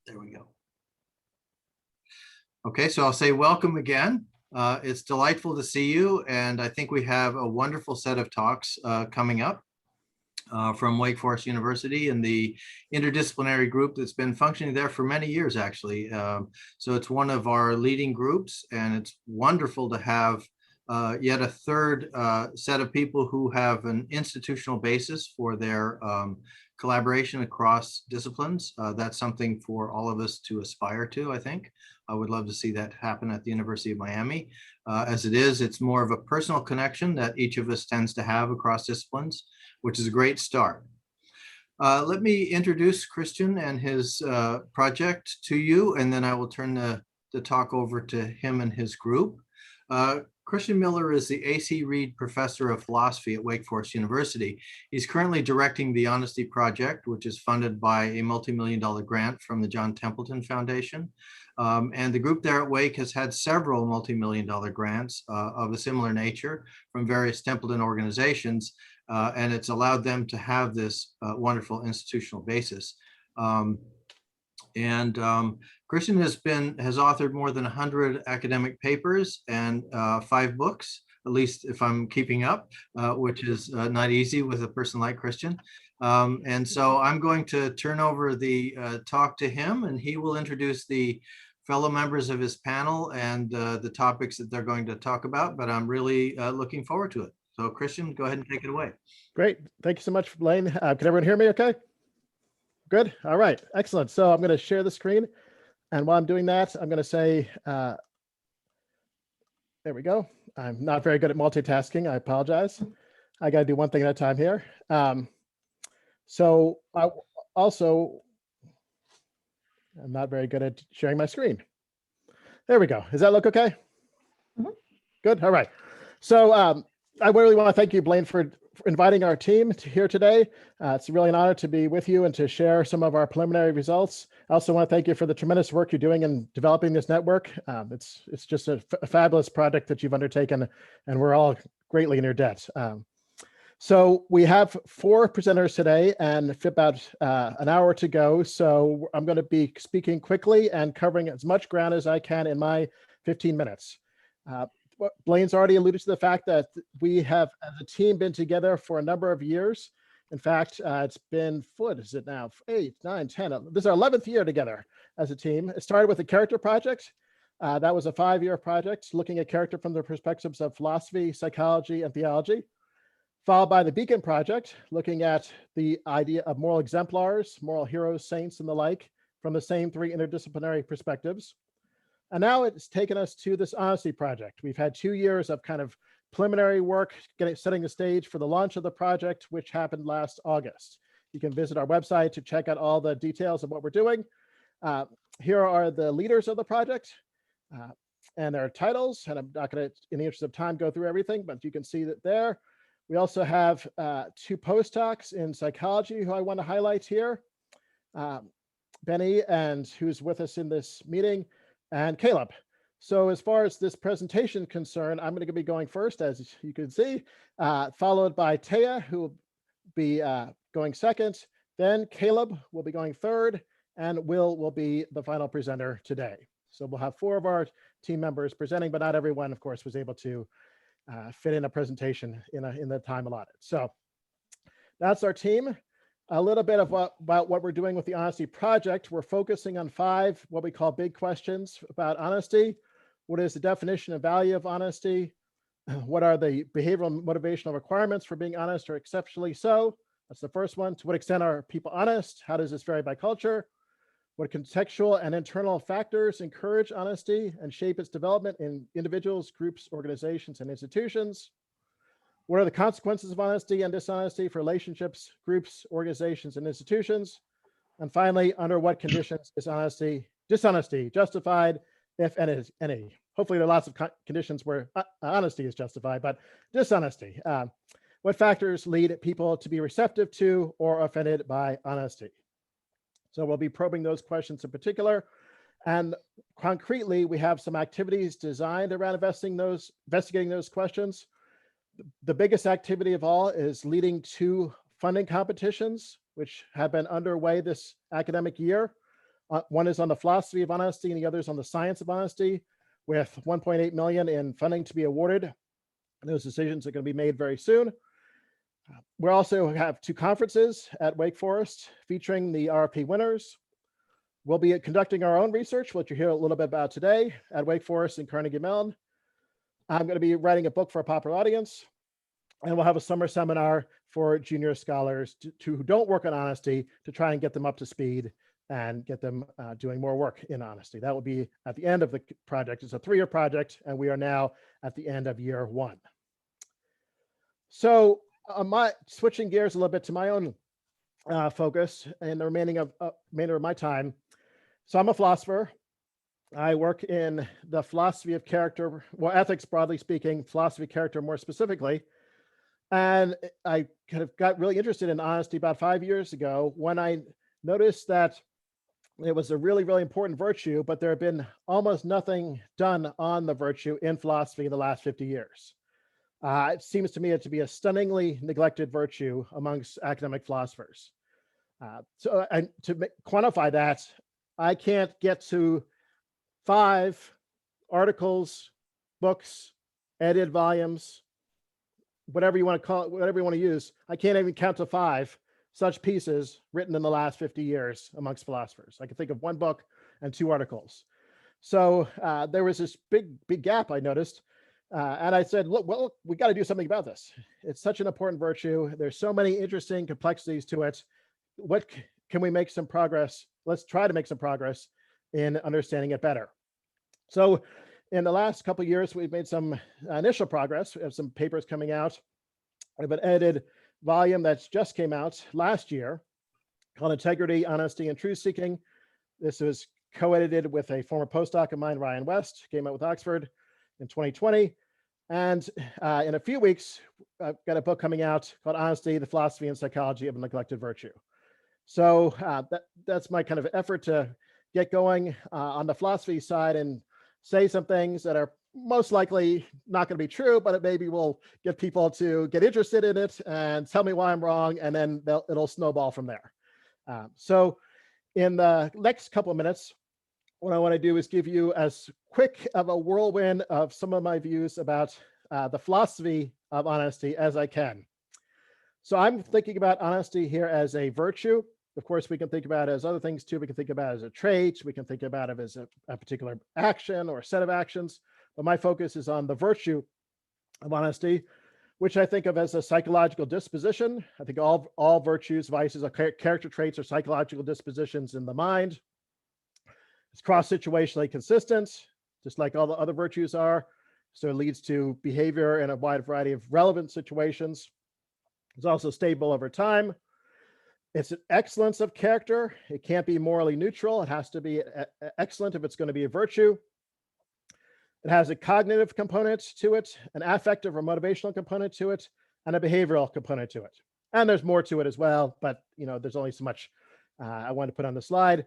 There we go. Okay, so I'll say welcome again. It's delightful to see you, and I think we have a wonderful set of talks coming up from Wake Forest University and the interdisciplinary group that's been functioning there for many years, actually. So it's one of our leading groups, and it's wonderful to have yet a third set of people who have an institutional basis for their collaboration across disciplines. That's something for all of us to aspire to, I think. I would love to see that happen at the University of Miami. As it is, it's more of a personal connection that each of us tends to have across disciplines, which is a great start. Let me introduce Christian and his project to you, and then I will turn the talk over to him and his group. Christian Miller is the A.C. Reed Professor of Philosophy at Wake Forest University. He's currently directing the Honesty Project, which is funded by a multi-million-dollar grant from the John Templeton Foundation. And the group there at Wake has had several multi-million-dollar grants of a similar nature from various Templeton organizations, and it's allowed them to have this wonderful institutional basis. Christian has authored more than 100 academic papers and 5 books, at least if I'm keeping up, which is not easy with a person like Christian. And so I'm going to turn over the talk to him, and he will introduce the fellow members of his panel and the topics that they're going to talk about, but I'm really looking forward to it. So Christian, go ahead and take it away. Great. Thank you so much, Blaine. Can everyone hear me okay? Good. All right. Excellent. So I'm going to share the screen. And while I'm doing that, I'm going to say, there we go. I'm not very good at multitasking. I apologize. I got to do one thing at a time here. So I also, I'm not very good at sharing my screen. There we go. Does that look okay? Mm-hmm. Good. All right. So I really want to thank you, Blaine, for inviting our team here today. It's really an honor to be with you and to share some of our preliminary results. I also want to thank you for the tremendous work you're doing in developing this network. It's just a fabulous project that you've undertaken, and we're all greatly in your debt. So we have 4 presenters today and about an hour to go. So I'm going to be speaking quickly and covering as much ground as I can in my 15 minutes. Blaine's already alluded to the fact that we have, as a team, been together for a number of years. In fact, it's been, what is it now? 8, 9, 10. This is our 11th year together as a team. It started with a character project. That was a 5-year project looking at character from the perspectives of philosophy, psychology, and theology. Followed by the Beacon Project, looking at the idea of moral exemplars, moral heroes, saints, and the like from the same 3 interdisciplinary perspectives. And now it's taken us to this Honesty Project. We've had 2 years of kind of preliminary work, setting the stage for the launch of the project, which happened last August. You can visit our website to check out all the details of what we're doing. Here are the leaders of the project and their titles. And I'm not going to, in the interest of time, go through everything, but you can see that there. We also have 2 postdocs in psychology who I want to highlight here. Benny, and who's with us in this meeting, and Caleb. So as far as this presentation is concerned, I'm going to be going first, as you can see, followed by Taya, who will be going second. Then Caleb will be going third, and will be the final presenter today. So we'll have 4 of our team members presenting, but not everyone, of course, was able to fit in a presentation in the time allotted. So that's our team. A little bit about what we're doing with the Honesty Project. We're focusing on 5 what we call big questions about honesty. What is the definition and value of honesty? What are the behavioral and motivational requirements for being honest or exceptionally so? That's the first one. To what extent are people honest? How does this vary by culture? What contextual and internal factors encourage honesty and shape its development in individuals, groups, organizations, and institutions? What are the consequences of honesty and dishonesty for relationships, groups, organizations, and institutions? And finally, under what conditions is dishonesty justified, if any? Hopefully there are lots of conditions where honesty is justified, but dishonesty. What factors lead people to be receptive to or offended by honesty? So we'll be probing those questions in particular. And concretely, we have some activities designed around investigating those questions. The biggest activity of all is leading 2 funding competitions, which have been underway this academic year One is on the philosophy of honesty and the other is on the science of honesty, with 1.8 million in funding to be awarded. Those decisions are going to be made very soon. We also have 2 conferences at Wake Forest featuring the RFP winners. We'll be conducting our own research, which you'll hear a little bit about today at Wake Forest and Carnegie Mellon. I'm going to be writing a book for a popular audience, and we'll have a summer seminar for junior scholars who don't work on honesty to try and get them up to speed and get them doing more work in honesty. That will be at the end of the project. It's a 3-year project, and we are now at the end of year 1. So switching gears a little bit to my own focus and the remainder of my time. So I'm a philosopher. I work in the philosophy of character, well, ethics broadly speaking, philosophy of character more specifically. And I kind of got really interested in honesty about 5 years ago when I noticed that it was a really, really important virtue, but there had been almost nothing done on the virtue in philosophy in the last 50 years. It seems to me to be a stunningly neglected virtue amongst academic philosophers. To quantify that, I can't get to 5 articles, books, edited volumes, whatever you want to call it, whatever you want to use. I can't even count to 5 such pieces written in the last 50 years amongst philosophers. I can think of 1 book and 2 articles. So there was this big gap I noticed. And I said, look, well, we got to do something about this. It's such an important virtue. There's so many interesting complexities to it. What can we make some progress? Let's try to make some progress in understanding it better. So in the last couple of years, we've made some initial progress. We have some papers coming out. We have an edited volume that's just came out last year called Integrity, Honesty, and Truth Seeking. This was co-edited with a former postdoc of mine, Ryan West, came out with Oxford in 2020. And in a few weeks, I've got a book coming out called Honesty, the Philosophy and Psychology of a Neglected Virtue. So that's my kind of effort to get going on the philosophy side and say some things that are most likely not going to be true, but it maybe will get people to get interested in it and tell me why I'm wrong, and then it'll snowball from there. So in the next couple of minutes, what I want to do is give you as quick of a whirlwind of some of my views about the philosophy of honesty as I can. So I'm thinking about honesty here as a virtue. Of course, we can think about it as other things too. We can think about it as a trait. We can think about it as a particular action or a set of actions. But my focus is on the virtue of honesty, which I think of as a psychological disposition. I think all virtues, vices, or character traits are psychological dispositions in the mind. It's cross-situationally consistent, just like all the other virtues are. So it leads to behavior in a wide variety of relevant situations. It's also stable over time. It's an excellence of character. It can't be morally neutral. It has to be excellent if it's going to be a virtue. It has a cognitive component to it, an affective or motivational component to it, and a behavioral component to it. And there's more to it as well, but there's only so much I want to put on the slide.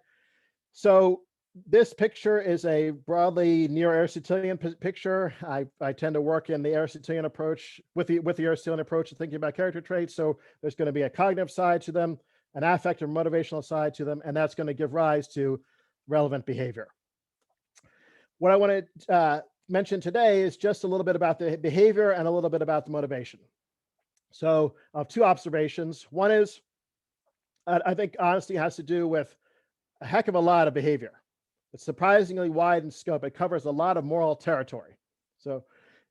So this picture is a broadly neo-Aristotelian picture. I tend to work in the Aristotelian approach with the Aristotelian approach of thinking about character traits. So there's going to be a cognitive side to them, an affective motivational side to them, and that's going to give rise to relevant behavior. What I want to mention today is just a little bit about the behavior and a little bit about the motivation. So 2 observations. One is, I think honesty has to do with a heck of a lot of behavior. It's surprisingly wide in scope. It covers a lot of moral territory. So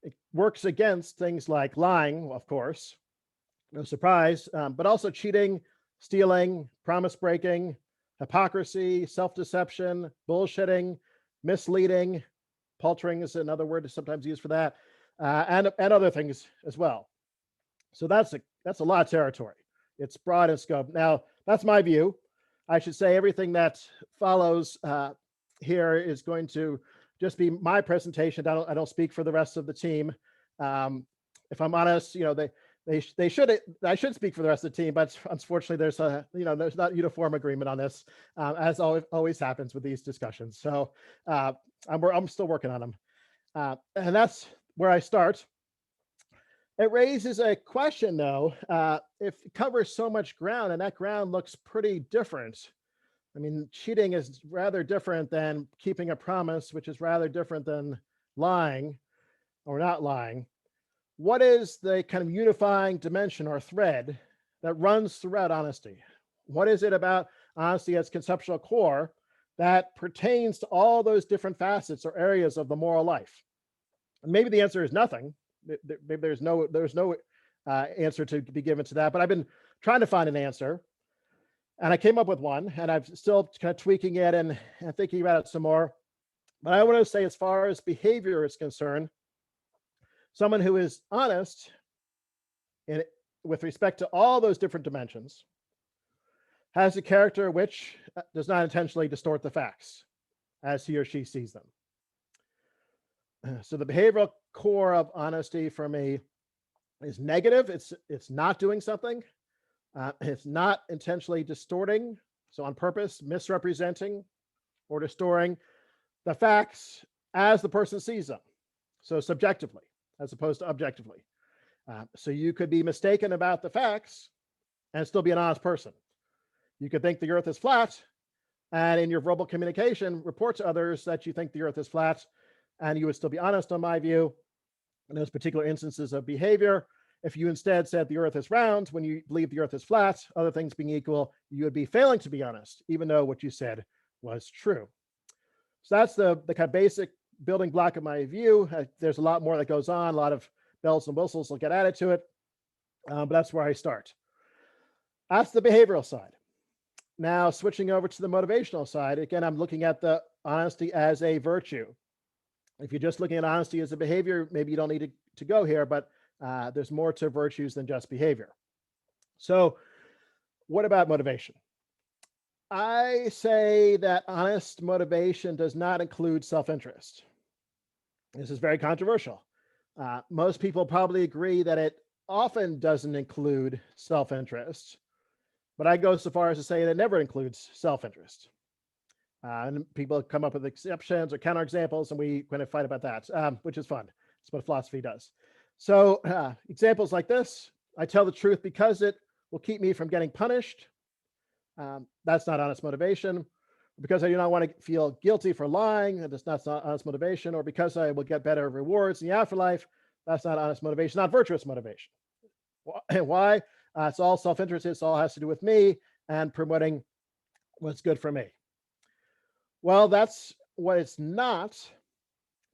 it works against things like lying, of course, no surprise, but also cheating, stealing, promise breaking, hypocrisy, self-deception, bullshitting, misleading, paltering is another word sometimes used for that, and other things as well. So that's a lot of territory. It's broad in scope. Now, that's my view. I should say everything that follows here is going to just be my presentation. I don't speak for the rest of the team. If I'm honest, they should. I should speak for the rest of the team, but unfortunately, there's not uniform agreement on this, as always happens with these discussions. So I'm still working on them, and that's where I start. It raises a question, though. If it covers so much ground, and that ground looks pretty different, I mean, cheating is rather different than keeping a promise, which is rather different than lying or not lying. What is the kind of unifying dimension or thread that runs throughout honesty? What is it about honesty at its conceptual core that pertains to all those different facets or areas of the moral life? And maybe the answer is nothing. Maybe there's no answer to be given to that. But I've been trying to find an answer, and I came up with one, and I'm still kind of tweaking it and thinking about it some more. But I want to say, as far as behavior is concerned, someone who is honest in, with respect to all those different dimensions has a character which does not intentionally distort the facts as he or she sees them. So the behavioral core of honesty for me is negative. It's not doing something. It's not intentionally distorting, so on purpose, misrepresenting or distorting the facts as the person sees them, so subjectively as opposed to objectively. So you could be mistaken about the facts and still be an honest person. You could think the earth is flat, and in your verbal communication, report to others that you think the earth is flat, and you would still be honest, on my view, in those particular instances of behavior. If you instead said the earth is round when you believe the earth is flat, other things being equal, you would be failing to be honest, even though what you said was true. So that's the kind of basic building block of my view. There's a lot more that goes on, a lot of bells and whistles will get added to it, but that's where I start. That's the behavioral side. Now, switching over to the motivational side, again, I'm looking at the honesty as a virtue. If you're just looking at honesty as a behavior, maybe you don't need to go here, but there's more to virtues than just behavior. So what about motivation? I say that honest motivation does not include self-interest. This is very controversial. Most people probably agree that it often doesn't include self-interest, but I go so far as to say that it never includes self-interest. And people come up with exceptions or counterexamples, and we kind of fight about that, which is fun. It's what philosophy does. So examples like this: I tell the truth because it will keep me from getting punished. That's not honest motivation. Because I do not want to feel guilty for lying, that's not honest motivation. Or because I will get better rewards in the afterlife, that's not honest motivation, not virtuous motivation. Why? It's all self-interest. It all has to do with me and promoting what's good for me. Well, that's what it's not.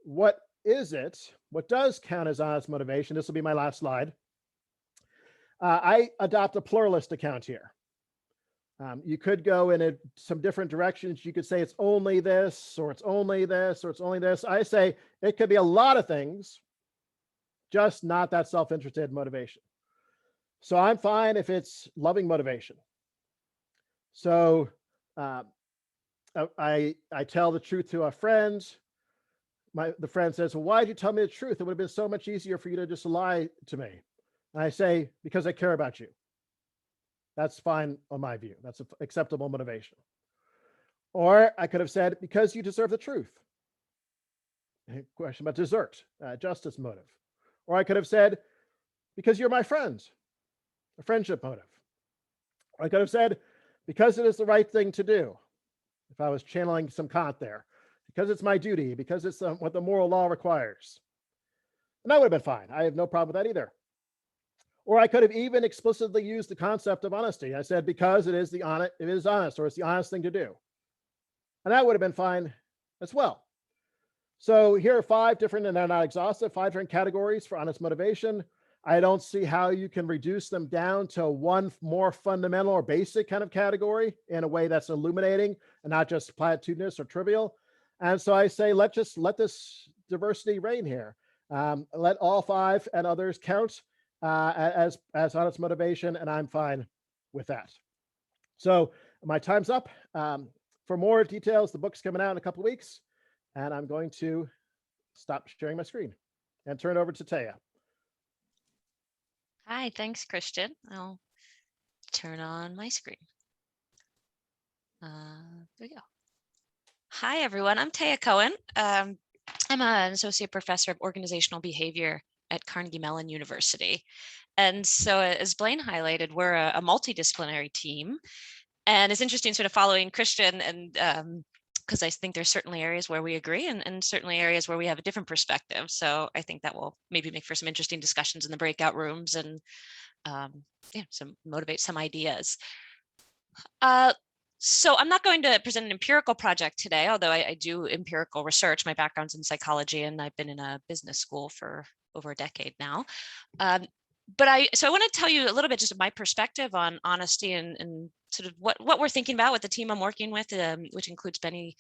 What is it? What does count as honest motivation? This will be my last slide. I adopt a pluralist account here. You could go in some different directions. You could say it's only this, or it's only this, or it's only this. I say it could be a lot of things, just not that self-interested motivation. So I'm fine if it's loving motivation. So I tell the truth to a friend. The friend says, well, why did you tell me the truth? It would have been so much easier for you to just lie to me. And I say, because I care about you. That's fine on my view. That's an acceptable motivation. Or I could have said, because you deserve the truth. A question about desert, justice motive. Or I could have said, because you're my friend, a friendship motive. Or I could have said, because it is the right thing to do. If I was channeling some Kant there, because it's my duty, because it's what the moral law requires. And that would have been fine. I have no problem with that either. Or I could have even explicitly used the concept of honesty. I said, because it is honest, or it's the honest thing to do. And that would have been fine as well. So here are 5 different, and they're not exhaustive, 5 different categories for honest motivation. I don't see how you can reduce them down to one more fundamental or basic kind of category in a way that's illuminating and not just platitudinous or trivial. And so I say, let this diversity reign here. Let all 5 and others count as honest motivation, and I'm fine with that. So my time's up. For more details, the book's coming out in a couple of weeks, and I'm going to stop sharing my screen and turn it over to Taya. Hi, thanks, Christian. I'll turn on my screen. There we go. Hi, everyone. I'm Taya Cohen. I'm an associate professor of organizational behavior at Carnegie Mellon University. And so as Blaine highlighted, we're a multidisciplinary team. And it's interesting sort of following Christian, and because I think there's certainly areas where we agree and certainly areas where we have a different perspective. So I think that will maybe make for some interesting discussions in the breakout rooms and motivate some ideas. So I'm not going to present an empirical project today, although I do empirical research. My background's in psychology, and I've been in a business school for over a decade now. But I want to tell you a little bit just of my perspective on honesty and sort of what we're thinking about with the team I'm working with, which includes Benny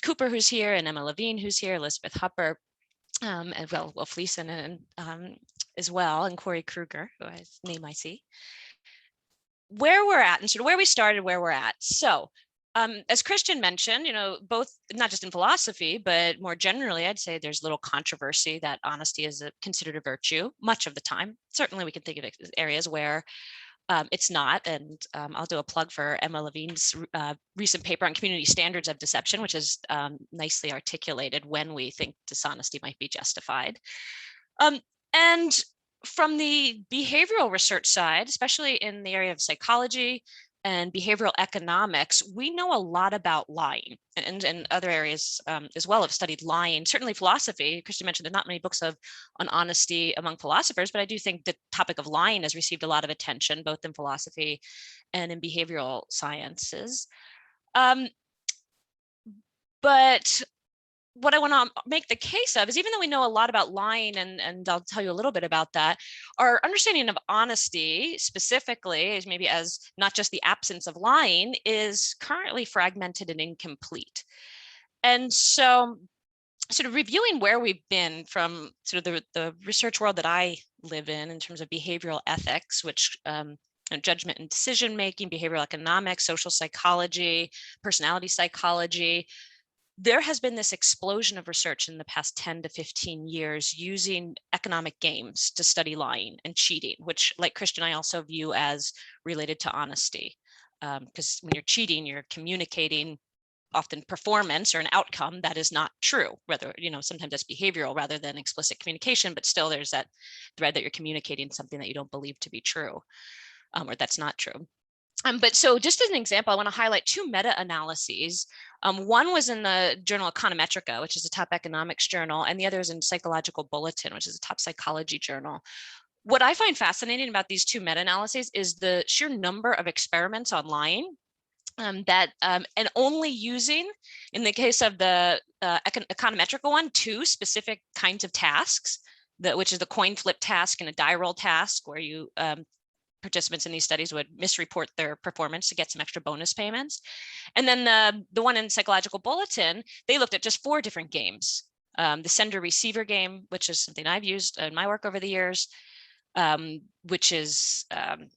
Cooper, who's here, and Emma Levine, who's here, Elizabeth Hupper, and Fleeson, and as well, and Corey Kruger, whose name I see. Where we're at and sort of where we started, where we're at. So as Christian mentioned, both not just in philosophy, but more generally, I'd say there's little controversy that honesty is considered a virtue much of the time. Certainly we can think of areas where it's not. And I'll do a plug for Emma Levine's recent paper on community standards of deception, which is nicely articulated when we think dishonesty might be justified. And from the behavioral research side, especially in the area of psychology and behavioral economics, we know a lot about lying, and other areas as well have studied lying. Certainly philosophy, Christian mentioned there's not many books on honesty among philosophers, but I do think the topic of lying has received a lot of attention, both in philosophy and in behavioral sciences. But what I want to make the case of is, even though we know a lot about lying, and I'll tell you a little bit about that, our understanding of honesty specifically is maybe as not just the absence of lying is currently fragmented and incomplete. And so sort of reviewing where we've been from sort of the research world that I live in terms of behavioral ethics, which judgment and decision making, behavioral economics, social psychology, personality psychology, there has been this explosion of research in the past 10 to 15 years using economic games to study lying and cheating, which, like Christian, I also view as related to honesty. Because when you're cheating, you're communicating often performance or an outcome that is not true. Rather, sometimes that's behavioral rather than explicit communication, but still there's that thread that you're communicating something that you don't believe to be true, or that's not true. But so just as an example, I want to highlight two meta-analyses. One was in the journal Econometrica, which is a top economics journal, and the other is in Psychological Bulletin, which is a top psychology journal. What I find fascinating about these two meta-analyses is the sheer number of experiments on lying and only using, in the case of the Econometrica one, two specific kinds of tasks, which is the coin flip task and a die roll task, where you participants in these studies would misreport their performance to get some extra bonus payments. And then the one in Psychological Bulletin, they looked at just 4 different games. The sender-receiver game, which is something I've used in my work over the years, which is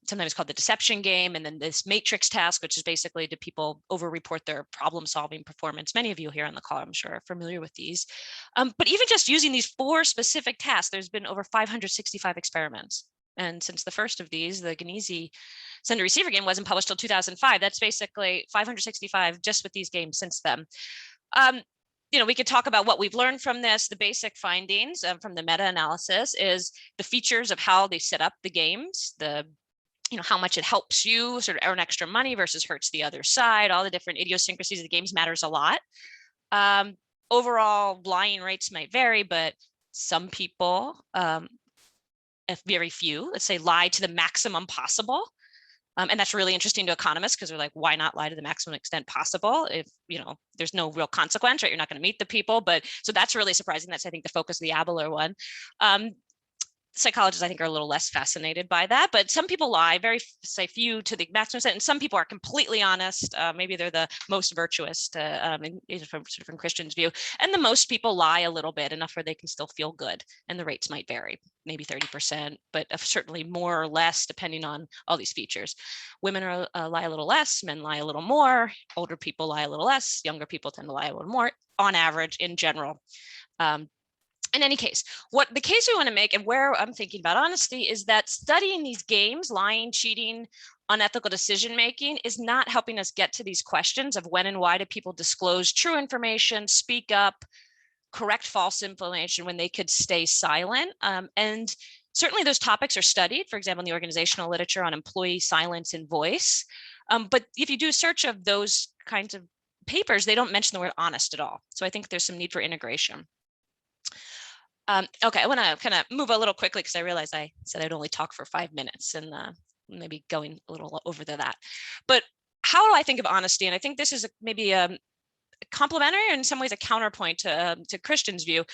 sometimes called the deception game. And then this matrix task, which is basically, do people over-report their problem-solving performance? Many of you here on the call, I'm sure, are familiar with these. But even just using these 4 specific tasks, there's been over 565 experiments. And since the first of these, the Ganese sender receiver game wasn't published till 2005, that's basically 565 just with these games since then. We could talk about what we've learned from this. The basic findings from the meta-analysis is the features of how they set up the games, how much it helps you sort of earn extra money versus hurts the other side, all the different idiosyncrasies of the games matters a lot. Overall, lying rates might vary, but some people, very few, let's say, lie to the maximum possible. And that's really interesting to economists, because they're like, why not lie to the maximum extent possible if, there's no real consequence, right? You're not going to meet the people. But so that's really surprising. That's, I think, the focus of the Abelard one. Psychologists, I think, are a little less fascinated by that, but some people lie, few to the maximum extent, and some people are completely honest. Maybe they're the most virtuous from Christian's view, and the most people lie a little bit, enough where they can still feel good, and the rates might vary, maybe 30%, but certainly more or less depending on all these features. Women lie a little less, men lie a little more, older people lie a little less, younger people tend to lie a little more, on average, in general. In any case, what the case we want to make, and where I'm thinking about honesty, is that studying these games, lying, cheating, unethical decision making, is not helping us get to these questions of when and why do people disclose true information, speak up, correct false information when they could stay silent. And certainly those topics are studied, for example, in the organizational literature on employee silence and voice. But if you do a search of those kinds of papers, they don't mention the word honest at all. So I think there's some need for integration. Okay, I want to kind of move a little quickly because I realized I said I'd only talk for 5 minutes and maybe going a little over that. But how do I think of honesty? And I think this is maybe complementary or in some ways a counterpoint to Christian's view.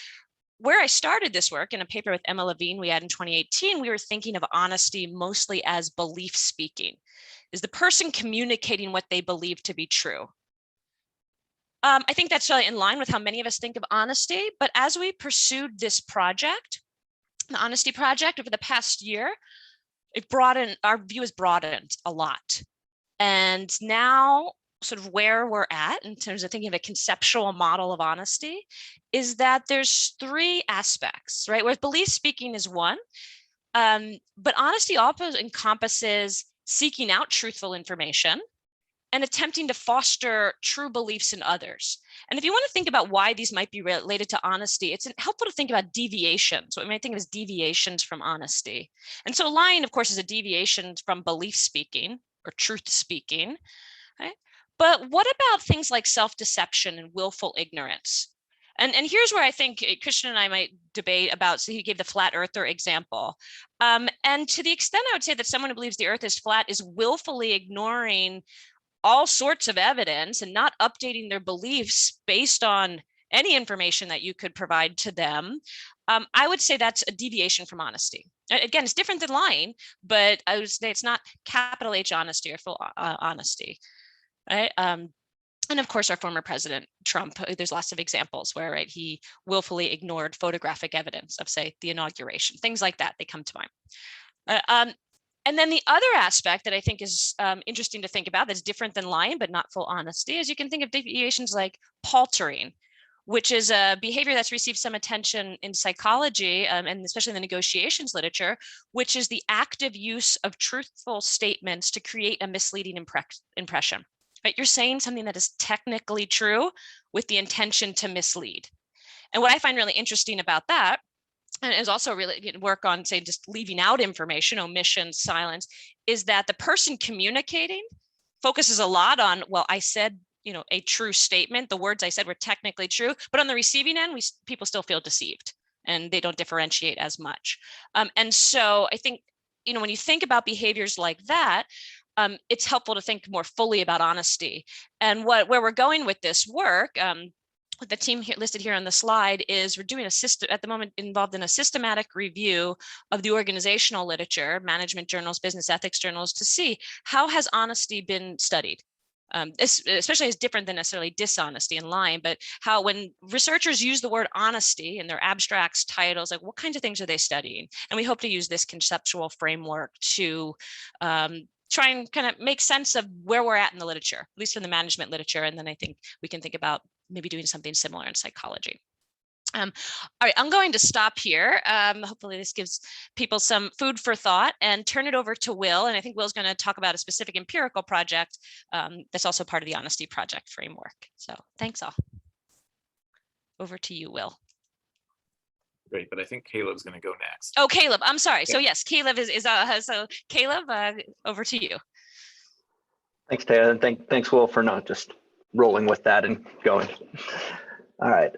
Where I started this work in a paper with Emma Levine we had in 2018, we were thinking of honesty mostly as belief speaking. Is the person communicating what they believe to be true? I think that's really in line with how many of us think of honesty. But as we pursued this project, the Honesty Project, over the past year, our view has broadened a lot. And now sort of where we're at in terms of thinking of a conceptual model of honesty is that there's 3 aspects, right? Whereas belief speaking is one, but honesty also encompasses seeking out truthful information and attempting to foster true beliefs in others. And if you want to think about why these might be related to honesty, it's helpful to think about deviations, what we might think of as deviations from honesty. And so lying, of course, is a deviation from belief speaking or truth speaking, right? But what about things like self-deception and willful ignorance? And here's where I think Christian and I might debate about, so he gave the flat earther example. And to the extent I would say that someone who believes the earth is flat is willfully ignoring all sorts of evidence and not updating their beliefs based on any information that you could provide to them, I would say that's a deviation from honesty. Again, it's different than lying, but I would say it's not capital H honesty or full honesty, right? And of course, our former president, Trump, there's lots of examples where, right, he willfully ignored photographic evidence of, say, the inauguration, things like that, they come to mind. And then the other aspect that I think is interesting to think about that's different than lying, but not full honesty, is you can think of deviations like paltering, which is a behavior that's received some attention in psychology, and especially in the negotiations literature, which is the active use of truthful statements to create a misleading impression. Right? You're saying something that is technically true with the intention to mislead. And what I find really interesting about that, and is also really work on, say, just leaving out information, omission, silence, is that the person communicating focuses a lot on, well, I said, a true statement. The words I said were technically true, but on the receiving end, people still feel deceived and they don't differentiate as much. And so I think, when you think about behaviors like that, it's helpful to think more fully about honesty. And where we're going with this work, the team here listed here on the slide, is we're doing at the moment involved in a systematic review of the organizational literature, management journals, business ethics journals, to see how has honesty been studied. This especially is different than necessarily dishonesty and lying, but how when researchers use the word honesty in their abstracts, titles, like what kinds of things are they studying? And we hope to use this conceptual framework to try and kind of make sense of where we're at in the literature, at least in the management literature. And then I think we can think about maybe doing something similar in psychology. All right, I'm going to stop here. Hopefully this gives people some food for thought, and turn it over to Will. And I think Will's going to talk about a specific empirical project that's also part of the Honesty Project framework. So thanks all. Over to you, Will. Great, but I think Caleb's going to go next. Oh, Caleb, I'm sorry. Yeah. So yes, Caleb so Caleb, over to you. Thanks, Taya, and thanks, Will, for not just rolling with that and going. All right.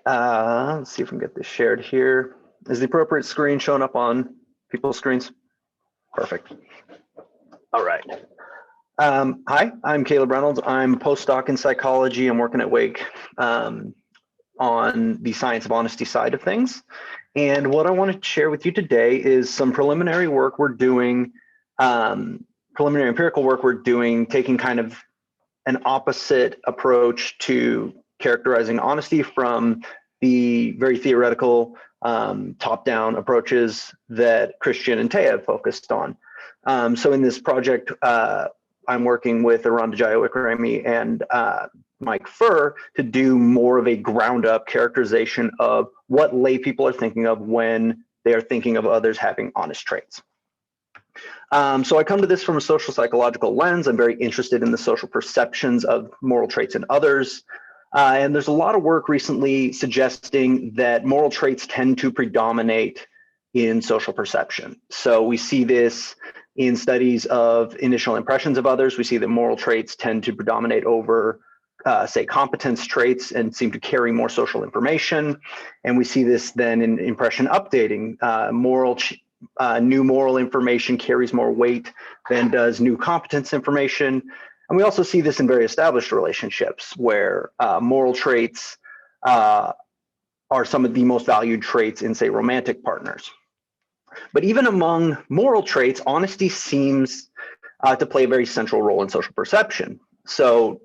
Let's see if we can get this shared here. Is the appropriate screen showing up on people's screens? Perfect. All right. Hi, I'm Caleb Reynolds. I'm a postdoc in psychology. I'm working at Wake on the science of honesty side of things. And what I want to share with you today is some preliminary work we're doing, preliminary empirical work we're doing, taking kind of an opposite approach to characterizing honesty from the very theoretical top-down approaches that Christian and Taya focused on. So in this project, I'm working with Aranda Jayawikrami and Mike Furr to do more of a ground-up characterization of what lay people are thinking of when they are thinking of others having honest traits. So I come to this from a social psychological lens. I'm very interested in the social perceptions of moral traits in others. And there's a lot of work recently suggesting that moral traits tend to predominate in social perception. So we see this In studies of initial impressions of others, we see that moral traits tend to predominate over, say, competence traits and seem to carry more social information. And we see this then in impression updating. New moral information carries more weight than does new competence information. And we also see this in very established relationships where moral traits are some of the most valued traits in, say, romantic partners. But even among moral traits, honesty seems to play a very central role in social perception. So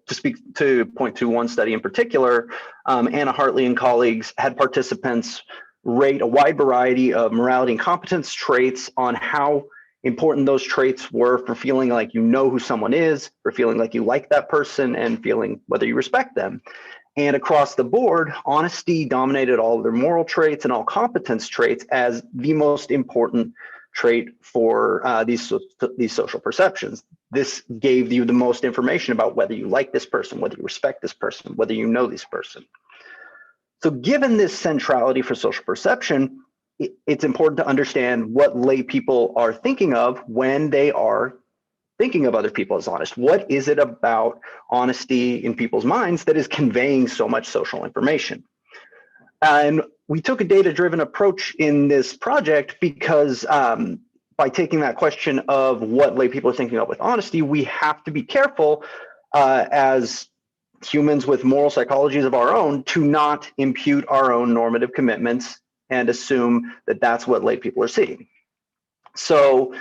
to point to one study in particular, Anna Hartley and colleagues had participants rate a wide variety of morality and competence traits on how important those traits were for feeling like you know who someone is, for feeling like you like that person, and feeling whether you respect them. And across the board, honesty dominated all of their moral traits and all competence traits as the most important trait for these social perceptions. This gave you the most information about whether you like this person, whether you respect this person, whether you know this person. So given this centrality for social perception, it's important to understand what lay people are thinking of when they are thinking of other people as honest. What is it about honesty in people's minds that is conveying so much social information? And we took a data-driven approach in this project because by taking that question of what lay people are thinking of with honesty, we have to be careful as humans with moral psychologies of our own to not impute our own normative commitments and assume that that's what lay people are seeing. So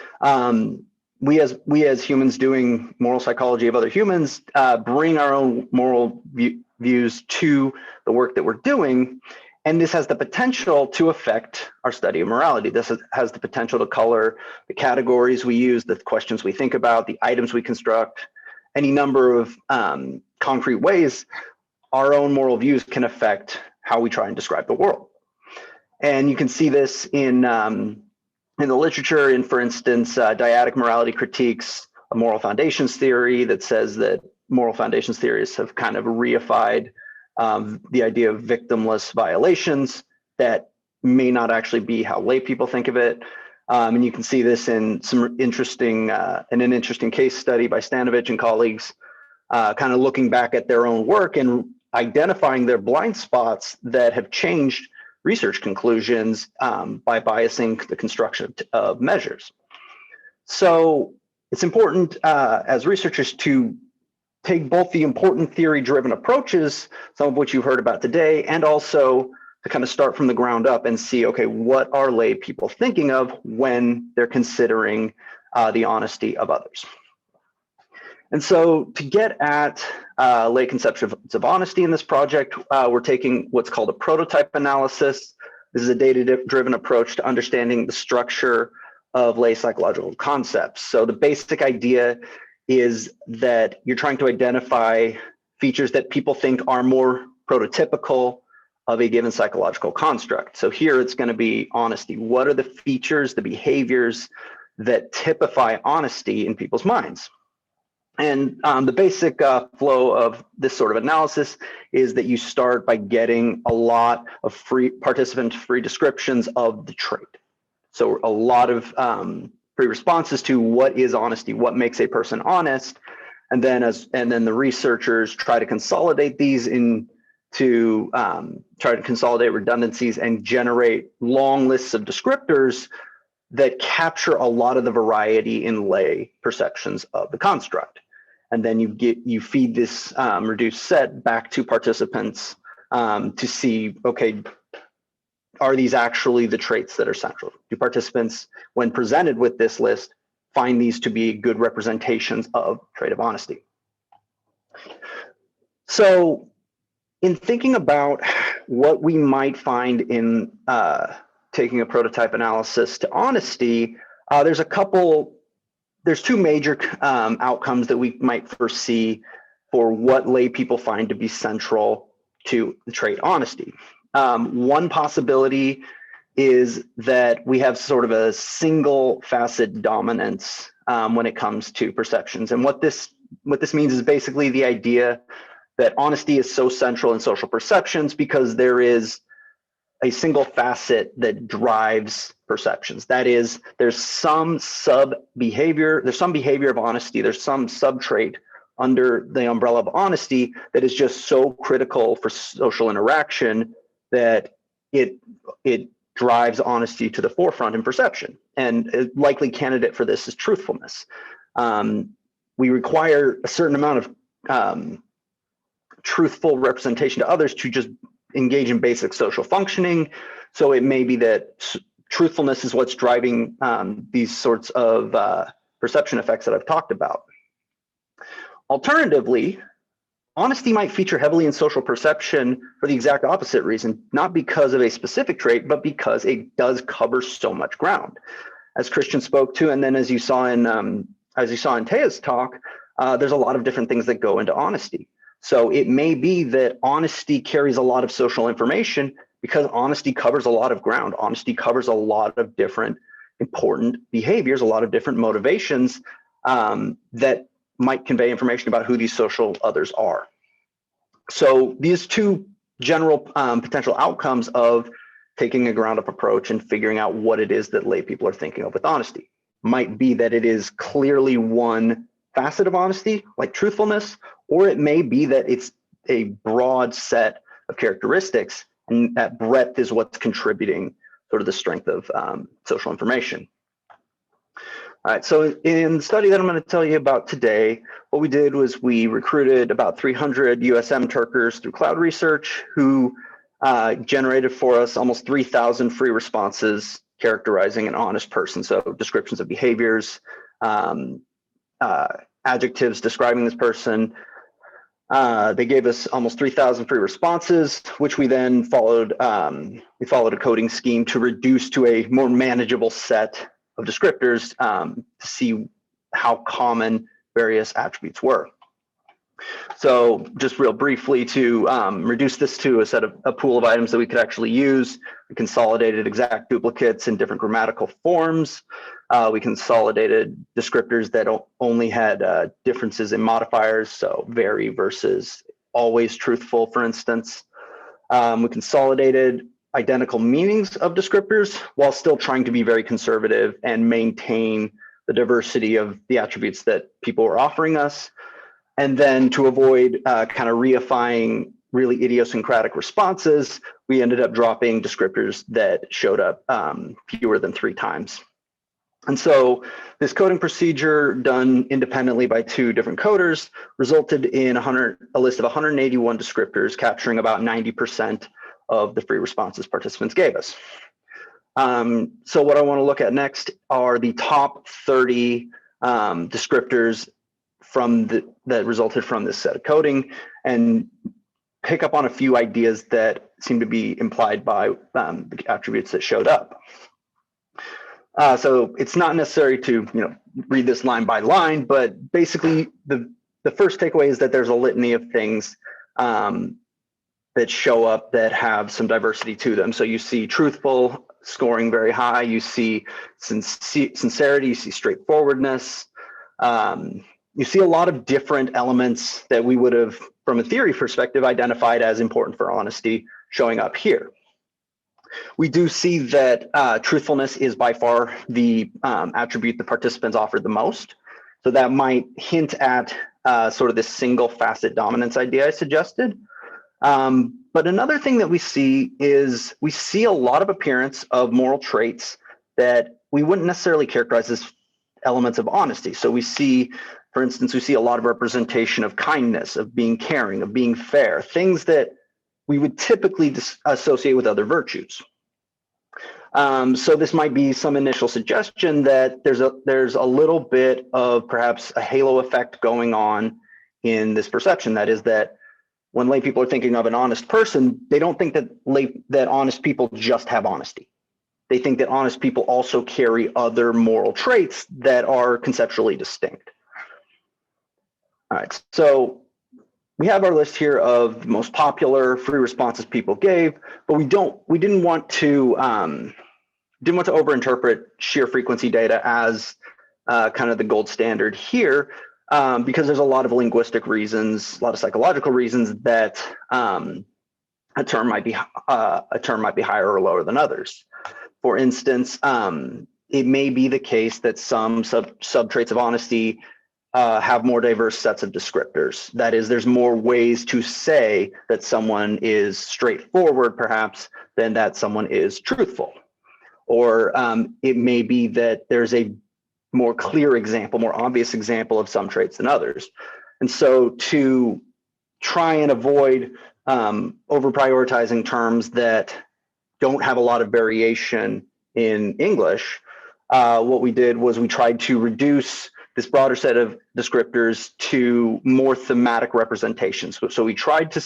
we as humans doing moral psychology of other humans bring our own moral views to the work that we're doing. And this has the potential to affect our study of morality. This has the potential to color the categories we use, the questions we think about, the items we construct, any number of concrete ways our own moral views can affect how we try and describe the world. And you can see this in the literature, in, for instance, dyadic morality critiques a moral foundations theory that says that moral foundations theorists have kind of reified the idea of victimless violations that may not actually be how lay people think of it. And you can see this in some interesting, in an interesting case study by Stanovich and colleagues, kind of looking back at their own work and identifying their blind spots that have changed research conclusions by biasing the construction of measures. So it's important as researchers to take both the important theory-driven approaches, some of which you've heard about today, and also to kind of start from the ground up and see, okay, what are lay people thinking of when they're considering the honesty of others? And so to get at lay conceptions of honesty in this project, we're taking what's called a prototype analysis. This is a data-driven approach to understanding the structure of lay psychological concepts. So the basic idea is that you're trying to identify features that people think are more prototypical of a given psychological construct. So here it's going to be honesty. What are the features, the behaviors that typify honesty in people's minds? And the basic flow of this sort of analysis is that you start by getting a lot of participant-free descriptions of the trait. So a lot of pre-responses to what is honesty, what makes a person honest, and then the researchers try to consolidate these into try to consolidate redundancies and generate long lists of descriptors that capture a lot of the variety in lay perceptions of the construct. And then you feed this reduced set back to participants to see, okay, are these actually the traits that are central? Do participants, when presented with this list, find these to be good representations of trait of honesty? So in thinking about what we might find in taking a prototype analysis to honesty, there's two major outcomes that we might foresee for what lay people find to be central to the trait honesty. One possibility is that we have sort of a single facet dominance when it comes to perceptions. And what this means is basically the idea that honesty is so central in social perceptions because there is a single facet that drives perceptions. That is, there's some behavior of honesty, there's some subtrait under the umbrella of honesty that is just so critical for social interaction that it drives honesty to the forefront in perception. And a likely candidate for this is truthfulness. We require a certain amount of truthful representation to others to just engage in basic social functioning. So it may be that truthfulness is what's driving these sorts of perception effects that I've talked about. Alternatively, honesty might feature heavily in social perception for the exact opposite reason, not because of a specific trait, but because it does cover so much ground. As Christian spoke to, and then as you saw in Taya's talk, there's a lot of different things that go into honesty. So it may be that honesty carries a lot of social information because honesty covers a lot of ground. Honesty covers a lot of different important behaviors, a lot of different motivations that might convey information about who these social others are. So these two general potential outcomes of taking a ground up approach and figuring out what it is that lay people are thinking of with honesty might be that it is clearly one facet of honesty, like truthfulness, or it may be that it's a broad set of characteristics, and that breadth is what's contributing sort of the strength of social information. All right, so in the study that I'm going to tell you about today, what we did was we recruited about 300 USM Turkers through cloud research who generated for us almost 3,000 free responses characterizing an honest person. So descriptions of behaviors, adjectives describing this person. They gave us almost 3,000 free responses, which we then followed. We followed a coding scheme to reduce to a more manageable set of descriptors to see how common various attributes were. So just real briefly to reduce this to a pool of items that we could actually use, we consolidated exact duplicates in different grammatical forms. We consolidated descriptors that only had differences in modifiers, so very versus always truthful, for instance. We consolidated identical meanings of descriptors while still trying to be very conservative and maintain the diversity of the attributes that people were offering us. And then to avoid kind of reifying really idiosyncratic responses, we ended up dropping descriptors that showed up fewer than 3 times. And so this coding procedure done independently by 2 different coders resulted in a list of 181 descriptors capturing about 90% of the free responses participants gave us. So what I want to look at next are the top 30 descriptors that resulted from this set of coding, and pick up on a few ideas that seem to be implied by the attributes that showed up. So it's not necessary to read this line by line, but basically the first takeaway is that there's a litany of things that show up that have some diversity to them. So you see truthful scoring very high, you see sincerity, you see straightforwardness. You see a lot of different elements that we would have, from a theory perspective, identified as important for honesty showing up here. We do see that truthfulness is by far the attribute the participants offered the most. So that might hint at sort of this single facet dominance idea I suggested. But another thing that we see is we see a lot of appearance of moral traits that we wouldn't necessarily characterize as elements of honesty. So we see, for instance, we see a lot of representation of kindness, of being caring, of being fair, things that we would typically associate with other virtues. So this might be some initial suggestion that there's a little bit of perhaps a halo effect going on in this perception. That is that when lay people are thinking of an honest person, they don't think that honest people just have honesty. They think that honest people also carry other moral traits that are conceptually distinct. All right, so we have our list here of the most popular free responses people gave, but we didn't want to overinterpret sheer frequency data as kind of the gold standard here, because there's a lot of linguistic reasons, a lot of psychological reasons that a term might be higher or lower than others. For instance, it may be the case that some subtraits of honesty have more diverse sets of descriptors. That is, there's more ways to say that someone is straightforward, perhaps, than that someone is truthful. Or it may be that there's a more clear example, more obvious example of some traits than others. And so to try and avoid over prioritizing terms that don't have a lot of variation in English, what we did was we tried to reduce this broader set of descriptors to more thematic representations. So we tried to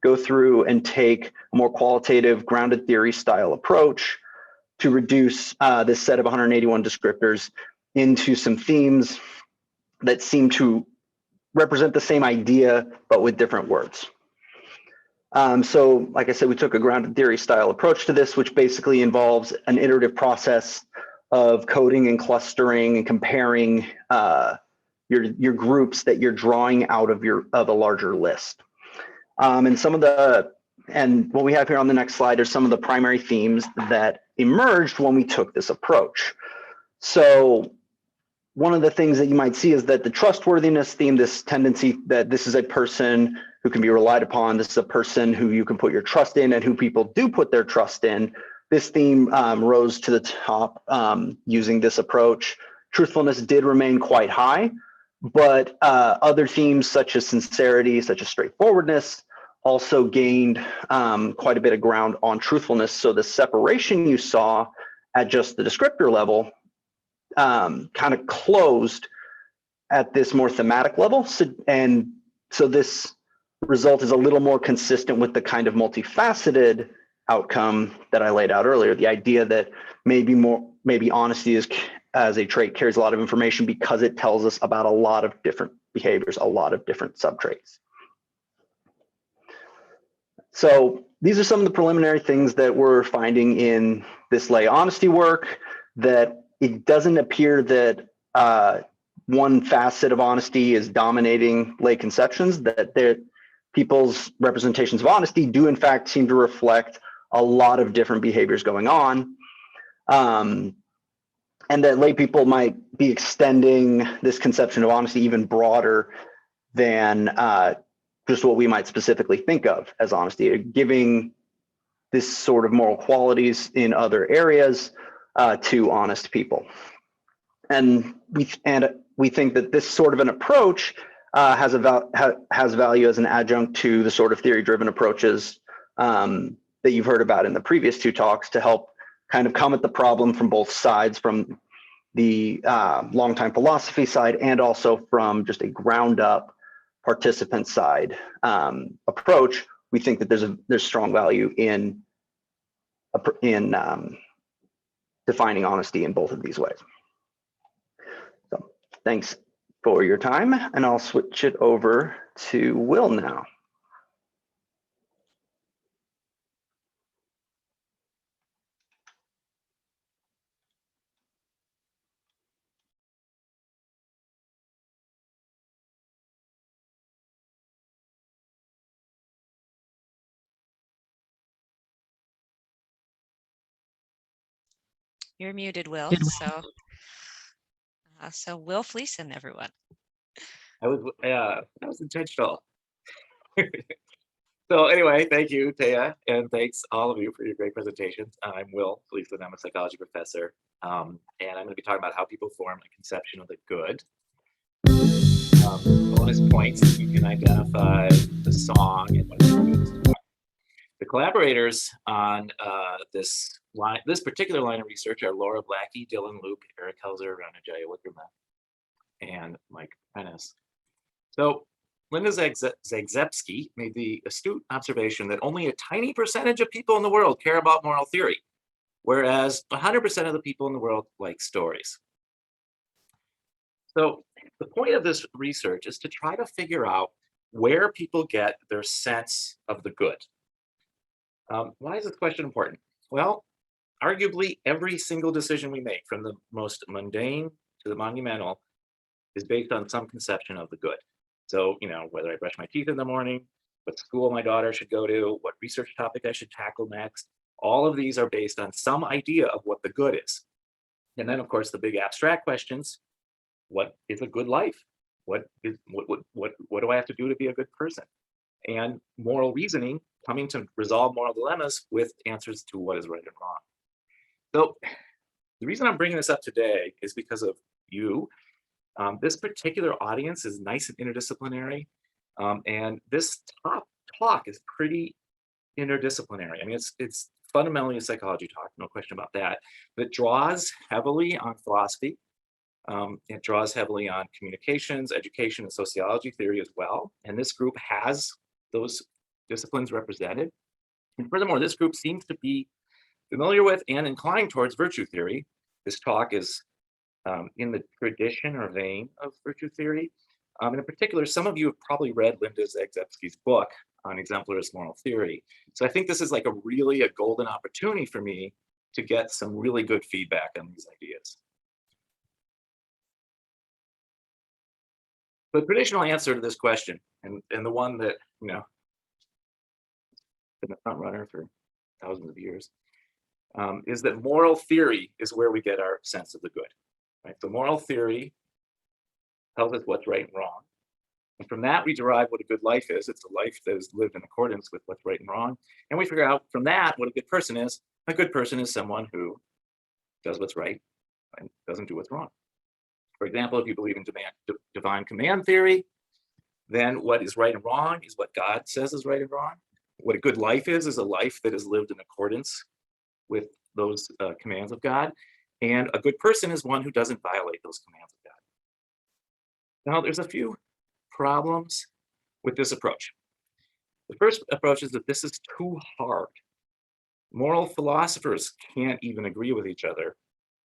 go through and take a more qualitative, grounded theory style approach to reduce this set of 181 descriptors into some themes that seem to represent the same idea, but with different words. So like I said, we took a grounded theory style approach to this, which basically involves an iterative process of coding and clustering and comparing your groups that you're drawing out of a larger list. And what we have here on the next slide are some of the primary themes that emerged when we took this approach. So one of the things that you might see is that the trustworthiness theme, this tendency that this is a person who can be relied upon, this is a person who you can put your trust in and who people do put their trust in, this theme rose to the top using this approach. Truthfulness did remain quite high, but other themes such as sincerity, such as straightforwardness, also gained quite a bit of ground on truthfulness. So the separation you saw at just the descriptor level kind of closed at this more thematic level. So this result is a little more consistent with the kind of multifaceted outcome that I laid out earlier. The idea that maybe honesty as a trait carries a lot of information because it tells us about a lot of different behaviors, a lot of different subtraits. So these are some of the preliminary things that we're finding in this lay honesty work, that it doesn't appear that one facet of honesty is dominating lay conceptions, that people's representations of honesty do in fact seem to reflect a lot of different behaviors going on. And that lay people might be extending this conception of honesty even broader than just what we might specifically think of as honesty, giving this sort of moral qualities in other areas to honest people. And we think that this sort of an approach has value as an adjunct to the sort of theory-driven approaches that you've heard about in the previous two talks to help kind of come at the problem from both sides, from the long-time philosophy side and also from just a ground-up participant side approach. We think that there's strong value in defining honesty in both of these ways. So thanks for your time, and I'll switch it over to Will now. You're muted, Will. So Will Fleeson, everyone. That was intentional. So anyway, thank you, Taya, and thanks all of you for your great presentations. I'm Will Fleeson. I'm a psychology professor, and I'm going to be talking about how people form a conception of the good. Bonus points: you can identify the song and what it's. The collaborators on this particular line of research are Laura Blackie, Dylan Luke, Eric Helzer, Ranajaya Wickerman, and Mike Pennis. So Linda Zagzebski made the astute observation that only a tiny percentage of people in the world care about moral theory, whereas 100% of the people in the world like stories. So the point of this research is to try to figure out where people get their sense of the good. Why is this question important? Well, arguably every single decision we make, from the most mundane to the monumental, is based on some conception of the good. So, whether I brush my teeth in the morning, what school my daughter should go to, what research topic I should tackle next. All of these are based on some idea of what the good is. And then, of course, the big abstract questions: what is a good life? What do I have to do to be a good person? And moral reasoning, coming to resolve moral dilemmas with answers to what is right and wrong. So the reason I'm bringing this up today is because of you. This particular audience is nice and interdisciplinary, and this talk is pretty interdisciplinary. I mean, it's fundamentally a psychology talk, no question about that, but it draws heavily on philosophy. It draws heavily on communications, education, and sociology theory as well. And this group has those disciplines represented. And furthermore, this group seems to be familiar with and inclined towards virtue theory. This talk is in the tradition or vein of virtue theory. And in particular, some of you have probably read Linda Zagzebski's book on exemplarist moral theory. So I think this is like a golden opportunity for me to get some really good feedback on these ideas. The traditional answer to this question, and the one that, you know, been the front runner for thousands of years, is that moral theory is where we get our sense of the good. Right? So moral theory tells us what's right and wrong. And from that, we derive what a good life is. It's a life that is lived in accordance with what's right and wrong. And we figure out from that what a good person is. A good person is someone who does what's right and doesn't do what's wrong. For example, if you believe in divine command theory, then what is right and wrong is what God says is right and wrong. What a good life is a life that is lived in accordance with those commands of God. And a good person is one who doesn't violate those commands of God. Now, there's a few problems with this approach. The first approach is that this is too hard. Moral philosophers can't even agree with each other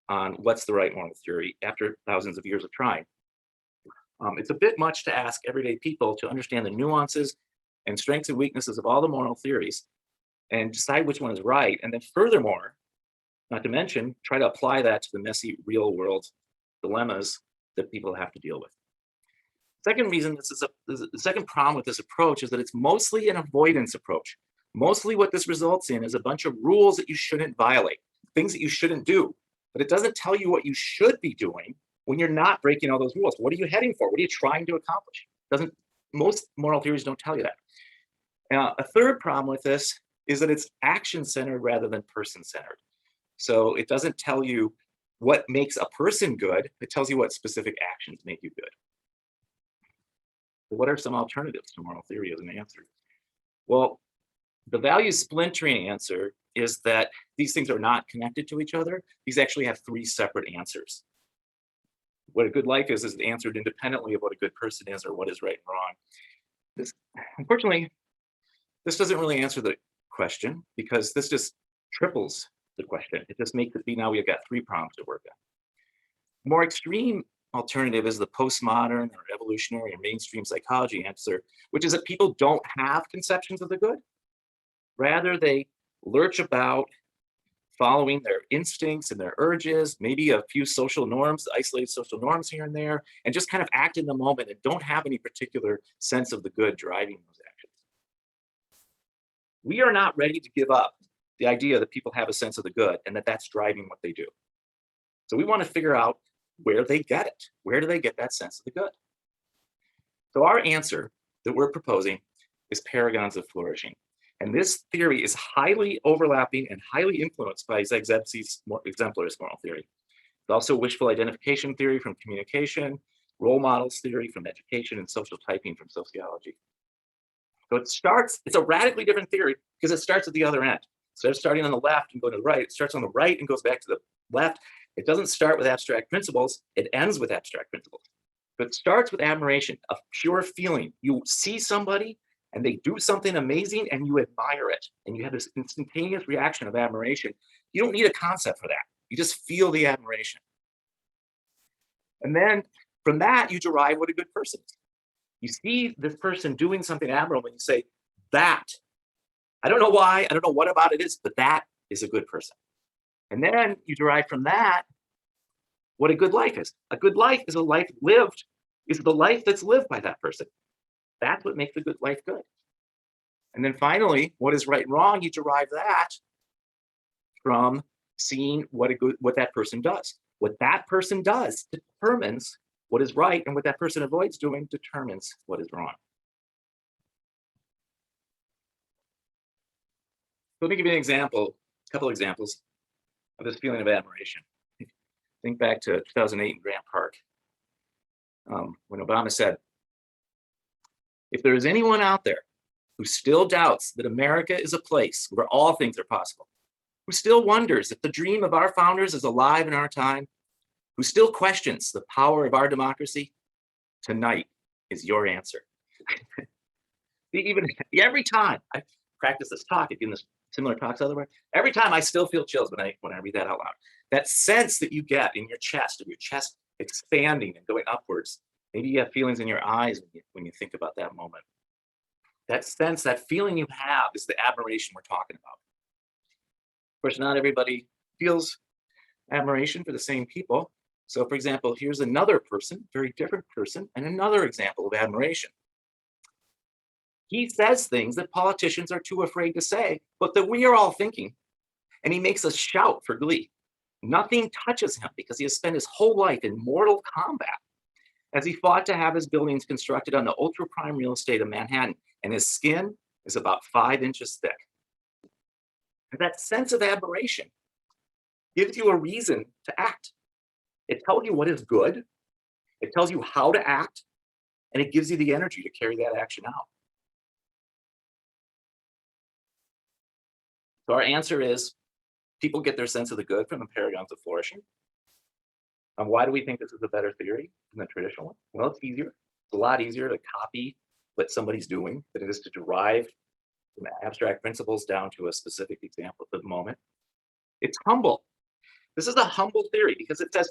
on what's the right moral theory after thousands of years of trying. It's a bit much to ask everyday people to understand the nuances and strengths and weaknesses of all the moral theories and decide which one is right. And then furthermore, not to mention, try to apply that to the messy real world dilemmas that people have to deal with. Second reason, the second problem with this approach is that it's mostly an avoidance approach. Mostly what this results in is a bunch of rules that you shouldn't violate, things that you shouldn't do, but it doesn't tell you what you should be doing when you're not breaking all those rules. What are you heading for? What are you trying to accomplish? Most moral theories don't tell you that. A third problem with this is that it's action-centered rather than person-centered. So it doesn't tell you what makes a person good, it tells you what specific actions make you good. What are some alternatives to moral theory as an answer? Well, the value splintering answer is that these things are not connected to each other. These actually have three separate answers. What a good life is answered independently of what a good person is or what is right and wrong. Unfortunately, this doesn't really answer the question because this just triples the question. It just makes it be now we've got three problems to work on. More extreme alternative is the postmodern or evolutionary or mainstream psychology answer, which is that people don't have conceptions of the good. Rather, they lurch about following their instincts and their urges, maybe a few social norms, isolated social norms here and there, and just kind of act in the moment and don't have any particular sense of the good driving those actions. We are not ready to give up the idea that people have a sense of the good and that that's driving what they do. So we want to figure out where they get it. Where do they get that sense of the good? So our answer that we're proposing is paragons of flourishing. And this theory is highly overlapping and highly influenced by Zagzebski's exemplarist moral theory. It's also wishful identification theory from communication, role models theory from education, and social typing from sociology. So it's a radically different theory because it starts at the other end. Instead of starting on the left and going to the right, it starts on the right and goes back to the left. It doesn't start with abstract principles, it ends with abstract principles. But it starts with admiration, a pure feeling. You see somebody and they do something amazing and you admire it. And you have this instantaneous reaction of admiration. You don't need a concept for that. You just feel the admiration. And then from that, you derive what a good person is. You see this person doing something admirable and you say, that, I don't know why, I don't know what about it is, but that is a good person. And then you derive from that what a good life is. A good life is a life lived, is the life that's lived by that person. That's what makes a good life good. And then finally, what is right and wrong? You derive that from seeing what that person does. What that person does determines what is right, and what that person avoids doing determines what is wrong. Let me give you an example, a couple examples of this feeling of admiration. Think back to 2008 in Grant Park, when Obama said, if there is anyone out there who still doubts that America is a place where all things are possible, who still wonders if the dream of our founders is alive in our time, who still questions the power of our democracy, tonight is your answer. Even every time I practice this talk, I've given this similar talks otherwise, every time I still feel chills when I read that out loud. That sense that you get in your chest, of your chest expanding and going upwards. Maybe you have feelings in your eyes when you think about that moment. That sense, that feeling you have is the admiration we're talking about. Of course, not everybody feels admiration for the same people. So for example, here's another person, very different person, and another example of admiration. He says things that politicians are too afraid to say, but that we are all thinking. And he makes us shout for glee. Nothing touches him because he has spent his whole life in mortal combat as he fought to have his buildings constructed on the ultra prime real estate of Manhattan. And his skin is about 5 inches thick. And that sense of admiration gives you a reason to act. It tells you what is good. It tells you how to act. And it gives you the energy to carry that action out. So our answer is, people get their sense of the good from the paradigms of flourishing. And why do we think this is a better theory than the traditional one? Well, it's easier. It's a lot easier to copy what somebody's doing than it is to derive from abstract principles down to a specific example at the moment. It's humble. This is a humble theory because it says,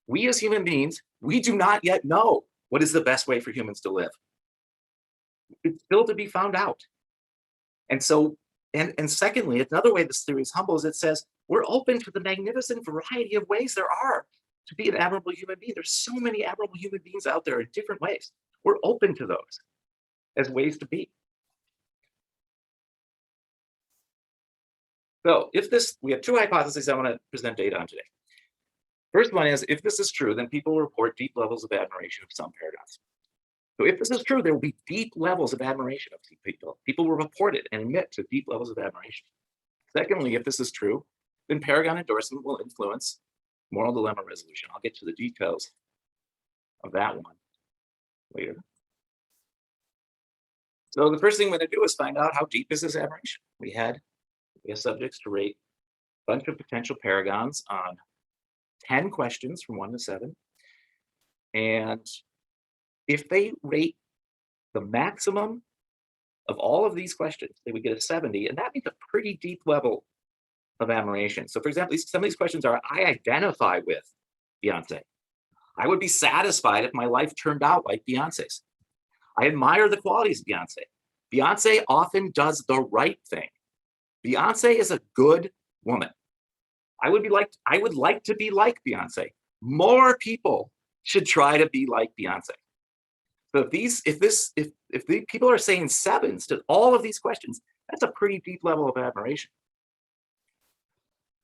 we as human beings, we do not yet know what is the best way for humans to live. It's still to be found out. And so, and secondly, another way this theory is humble is it says, we're open to the magnificent variety of ways there are to be an admirable human being. There's so many admirable human beings out there in different ways. We're open to those as ways to be. So if this, we have two hypotheses I want to present data on today. First one is, if this is true, then people report deep levels of admiration of some paradigms. So if this is true, there will be deep levels of admiration of people. People will report it and admit to deep levels of admiration. Secondly, if this is true, then paragon endorsement will influence moral dilemma resolution. I'll get to the details of that one later. So the first thing we're going to do is find out how deep is this admiration. We have subjects to rate a bunch of potential paragons on 10 questions from 1 to 7. And if they rate the maximum of all of these questions, they would get a 70, and that means a pretty deep level of admiration. So for example, some of these questions are, I identify with Beyonce. I would be satisfied if my life turned out like Beyonce's. I admire the qualities of Beyonce. Beyonce often does the right thing. Beyonce is a good woman. I would like to be like Beyonce. More people should try to be like Beyonce. So if the people are saying 7s to all of these questions, that's a pretty deep level of admiration.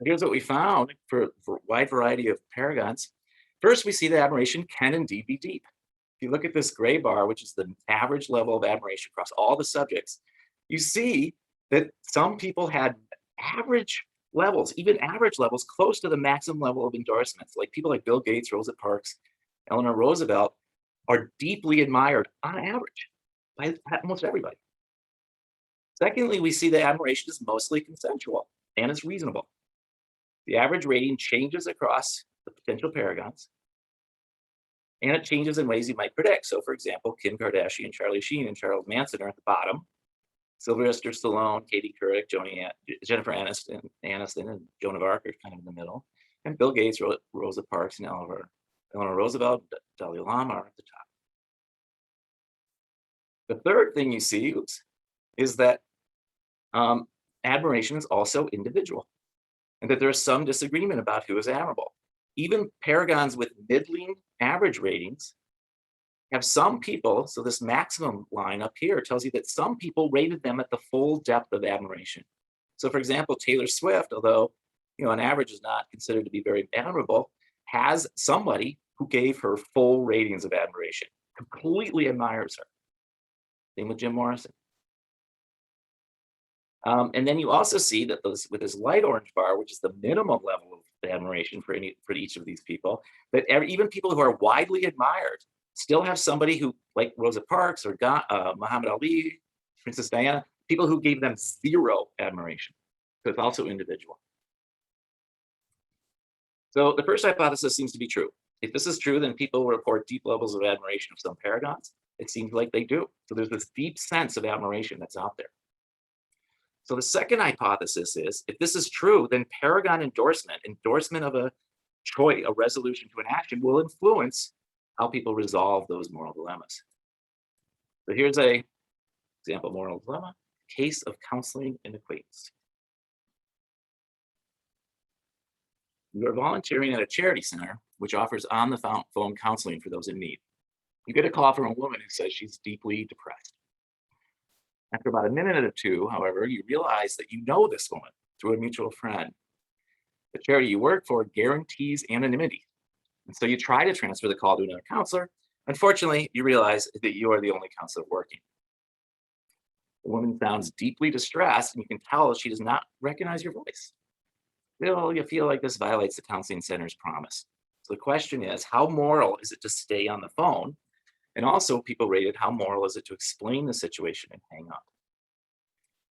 Here's what we found for a wide variety of paragons. First, we see that admiration can indeed be deep. If you look at this gray bar, which is the average level of admiration across all the subjects, you see that some people had average levels, even average levels, close to the maximum level of endorsements. Like people like Bill Gates, Rosa Parks, Eleanor Roosevelt are deeply admired on average by almost everybody. Secondly, we see that admiration is mostly consensual and is reasonable. The average rating changes across the potential paragons, and it changes in ways you might predict. So for example, Kim Kardashian, Charlie Sheen, and Charles Manson are at the bottom. Sylvester Stallone, Katie Couric, Jennifer Aniston, and Joan of Arc are kind of in the middle. And Bill Gates, Rosa Parks, and Eleanor Roosevelt, Dalai Lama are at the top. The third thing you see is that admiration is also individual, and that there is some disagreement about who is admirable. Even paragons with middling average ratings have some people, so this maximum line up here tells you that some people rated them at the full depth of admiration. So for example, Taylor Swift, although, on average is not considered to be very admirable, has somebody who gave her full ratings of admiration, completely admires her. Same with Jim Morrison. And then you also see that with this light orange bar, which is the minimum level of admiration for each of these people, that even people who are widely admired still have somebody who, like Rosa Parks or Muhammad Ali, Princess Diana, people who gave them zero admiration. So it's also individual. So the first hypothesis seems to be true. If this is true, then people report deep levels of admiration of some paragons. It seems like they do. So there's this deep sense of admiration that's out there. So the second hypothesis is, if this is true, then paragon endorsement of a choice, a resolution to an action, will influence how people resolve those moral dilemmas. So here's a example moral dilemma, case of counseling and acquaintance. You are volunteering at a charity center, which offers on-the-phone counseling for those in need. You get a call from a woman who says she's deeply depressed. After about a minute or two, however, you realize that you know this woman through a mutual friend. The charity you work for guarantees anonymity. And so you try to transfer the call to another counselor. Unfortunately, you realize that you are the only counselor working. The woman sounds deeply distressed, and you can tell she does not recognize your voice. Still, you feel like this violates the counseling center's promise. So the question is, how moral is it to stay on the phone? And also, people rated how moral is it to explain the situation and hang up.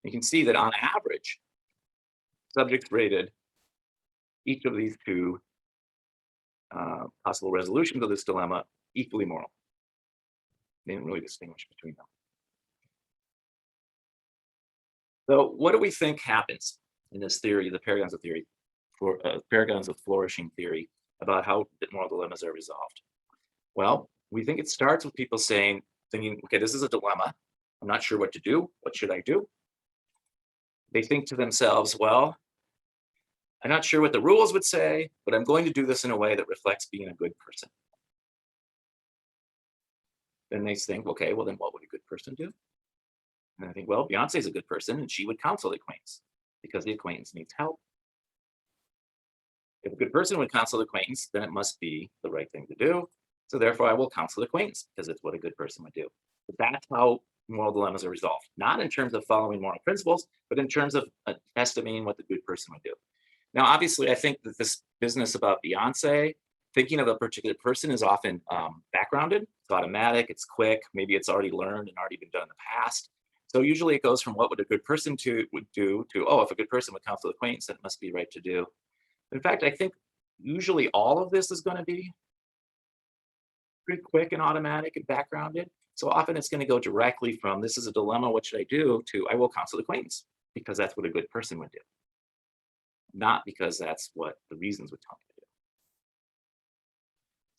You can see that on average, subjects rated each of these two possible resolutions of this dilemma equally moral. They didn't really distinguish between them. So what do we think happens in this theory, the paragons of theory, for paragons of flourishing theory, about how moral dilemmas are resolved? Well, we think it starts with people thinking, okay, this is a dilemma. I'm not sure what to do. What should I do? They think to themselves, well, I'm not sure what the rules would say, but I'm going to do this in a way that reflects being a good person. Then they think, okay, well, then what would a good person do? And I think, well, Beyonce's a good person, and she would counsel the acquaintance because the acquaintance needs help. If a good person would counsel the acquaintance, then it must be the right thing to do. So therefore, I will counsel the acquaintance because it's what a good person would do. But that's how moral dilemmas are resolved, not in terms of following moral principles, but in terms of estimating what the good person would do. Now, obviously, I think that this business about Beyonce, thinking of a particular person is often backgrounded. It's automatic, it's quick, maybe it's already learned and already been done in the past. So usually it goes from what would a good person would do to, oh, if a good person would counsel acquaintance, then it must be right to do. In fact, I think usually all of this is going to be pretty quick and automatic and backgrounded. So often it's going to go directly from this is a dilemma, what should I do, to I will counsel acquaintance, because that's what a good person would do. Not because that's what the reasons would tell me to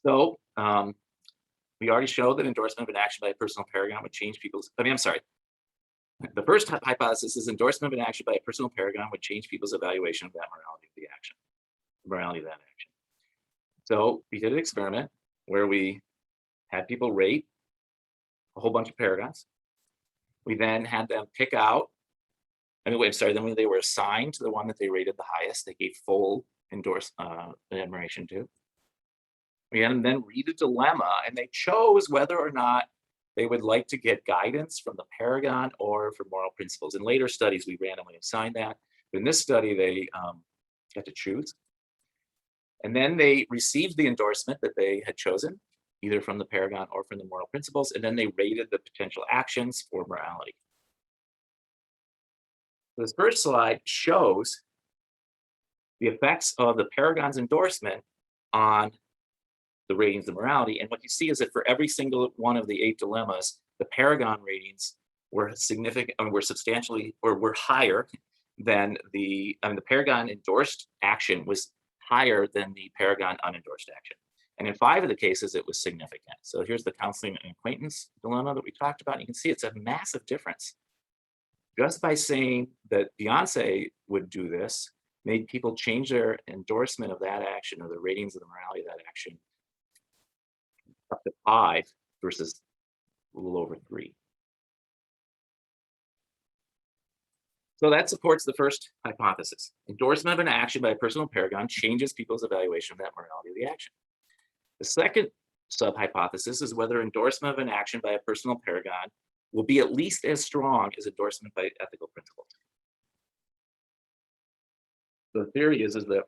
do. So we already showed that endorsement of an action by a personal paragon would change people's, the first hypothesis is endorsement of an action by a personal paragon would change people's evaluation of that morality of the action, morality of that action. So we did an experiment where we had people rate a whole bunch of paragons. We then had them pick out, then when they were assigned to the one that they rated the highest, they gave full admiration to. We had them then read a dilemma, and they chose whether or not they would like to get guidance from the paragon or from moral principles. In later studies, we randomly assigned that. But in this study, they had to choose. And then they received the endorsement that they had chosen, either from the paragon or from the moral principles, and then they rated the potential actions for morality. This first slide shows the effects of the paragon's endorsement on the ratings of morality. And what you see is that for every single one of the 8 dilemmas, the paragon ratings were significant, were substantially, or were higher than the paragon endorsed action was higher than the paragon unendorsed action. And in 5 of the cases, it was significant. So here's the counseling and acquaintance dilemma that we talked about. You can see it's a massive difference. Just by saying that Beyonce would do this made people change their endorsement of that action or the ratings of the morality of that action up to 5 versus a little over 3. So that supports the first hypothesis. Endorsement of an action by a personal paragon changes people's evaluation of that morality of the action. The second sub-hypothesis is whether endorsement of an action by a personal paragon will be at least as strong as endorsement by ethical principles. The theory is that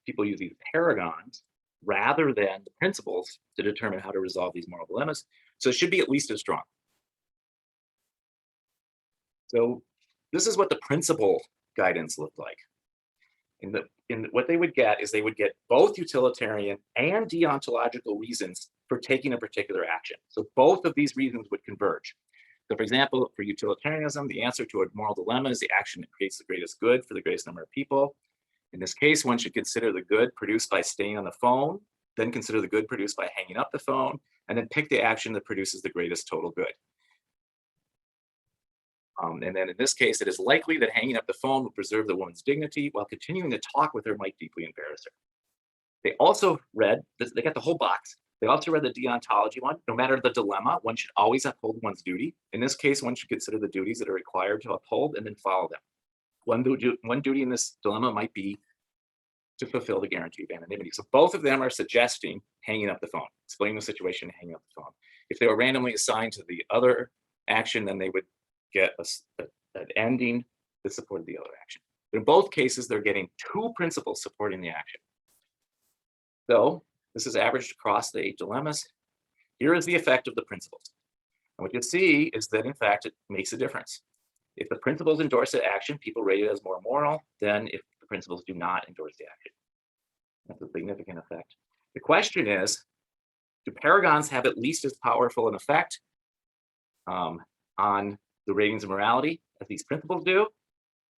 people use these paragons rather than the principles to determine how to resolve these moral dilemmas. So it should be at least as strong. So this is what the principle guidance looked like. What they would get is they would get both utilitarian and deontological reasons for taking a particular action. So both of these reasons would converge. So for example, for utilitarianism, the answer to a moral dilemma is the action that creates the greatest good for the greatest number of people. In this case, one should consider the good produced by staying on the phone, then consider the good produced by hanging up the phone, and then pick the action that produces the greatest total good. And then in this case, it is likely that hanging up the phone will preserve the woman's dignity, while continuing to talk with her might deeply embarrass her. They also read, they got the whole box. They also read the deontology one. No matter the dilemma, one should always uphold one's duty. In this case, one should consider the duties that are required to uphold and then follow them. One duty in this dilemma might be to fulfill the guarantee of anonymity. So both of them are suggesting hanging up the phone, explaining the situation, hanging up the phone. If they were randomly assigned to the other action, then they would get an ending that supported the other action. But in both cases, they're getting 2 principles supporting the action. So this is averaged across the 8 dilemmas. Here is the effect of the principles. And what you see is that, in fact, it makes a difference. If the principles endorse the action, people rate it as more moral than if the principles do not endorse the action. That's a significant effect. The question is, do paragons have at least as powerful an effect on the ratings of morality as these principles do?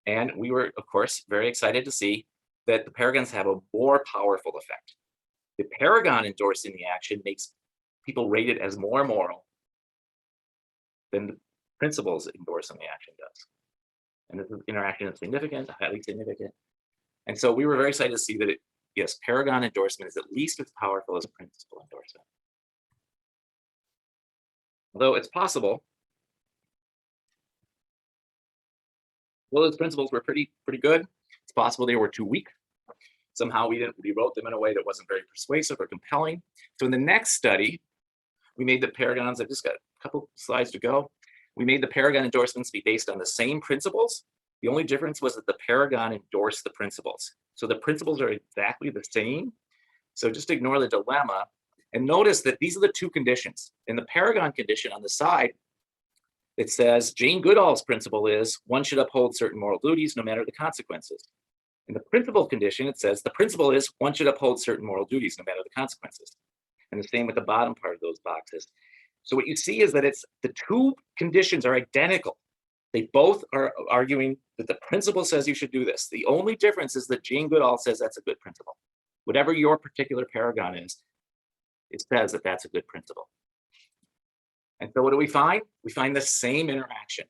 And we were, of course, very excited to see that the paragons have a more powerful effect. The paragon endorsing the action makes people rate it as more moral than the principles endorsing the action does. And this interaction is significant, highly significant. And so we were very excited to see that yes, paragon endorsement is at least as powerful as principle endorsement. Although it's possible, well, those principles were pretty good. It's possible they were too weak. Somehow we wrote them in a way that wasn't very persuasive or compelling. So in the next study, we made the paragons, I've just got a couple slides to go. We made the paragon endorsements be based on the same principles. The only difference was that the paragon endorsed the principles. So the principles are exactly the same. So just ignore the dilemma and notice that these are the 2 conditions. In the paragon condition on the side, it says Jane Goodall's principle is one should uphold certain moral duties no matter the consequences. In the principle condition, it says the principle is one should uphold certain moral duties no matter the consequences. And the same with the bottom part of those boxes. So what you see is that it's the 2 conditions are identical. They both are arguing that the principle says you should do this. The only difference is that Jane Goodall says that's a good principle. Whatever your particular paragon is, it says that that's a good principle. And so what do we find? We find the same interaction.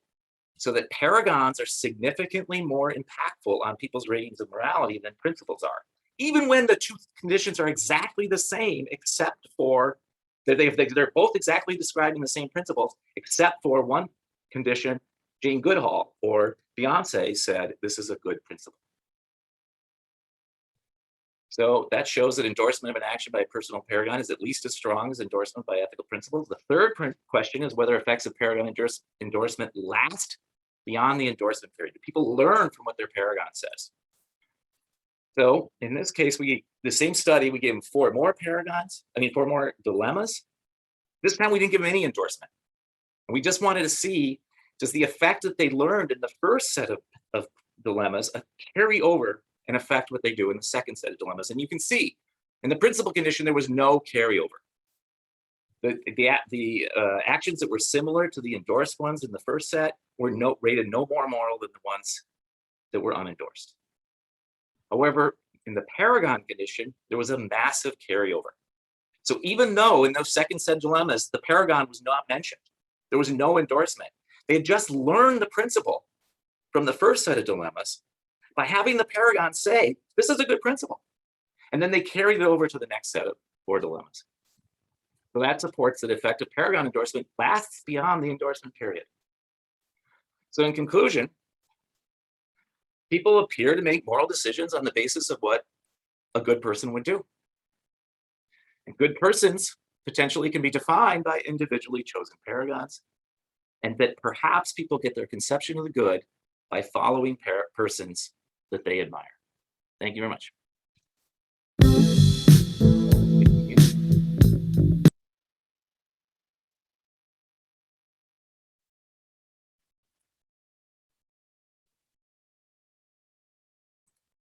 So that paragons are significantly more impactful on people's ratings of morality than principles are. Even when the 2 conditions are exactly the same, except for that they're both exactly describing the same principles, except for one condition, Jane Goodall or Beyonce said, this is a good principle. So that shows that endorsement of an action by a personal paragon is at least as strong as endorsement by ethical principles. The third question is whether effects of paragon endorsement last beyond the endorsement period. Do people learn from what their paragon says? So in this case, the same study, we gave them 4 more dilemmas. This time we didn't give them any endorsement. And we just wanted to see, does the effect that they learned in the first set of dilemmas carry over and affect what they do in the second set of dilemmas? And you can see in the principal condition, there was no carryover. The actions that were similar to the endorsed ones in the first set were rated no more moral than the ones that were unendorsed. However, in the paragon condition, there was a massive carryover. So even though in those second set dilemmas, the paragon was not mentioned, there was no endorsement. They had just learned the principle from the first set of dilemmas by having the paragon say, this is a good principle. And then they carried it over to the next set of 4 dilemmas. So that supports that effective Paragon endorsement lasts beyond the endorsement period. So in conclusion, people appear to make moral decisions on the basis of what a good person would do. And good persons potentially can be defined by individually chosen paragons, and that perhaps people get their conception of the good by following persons that they admire. Thank you very much.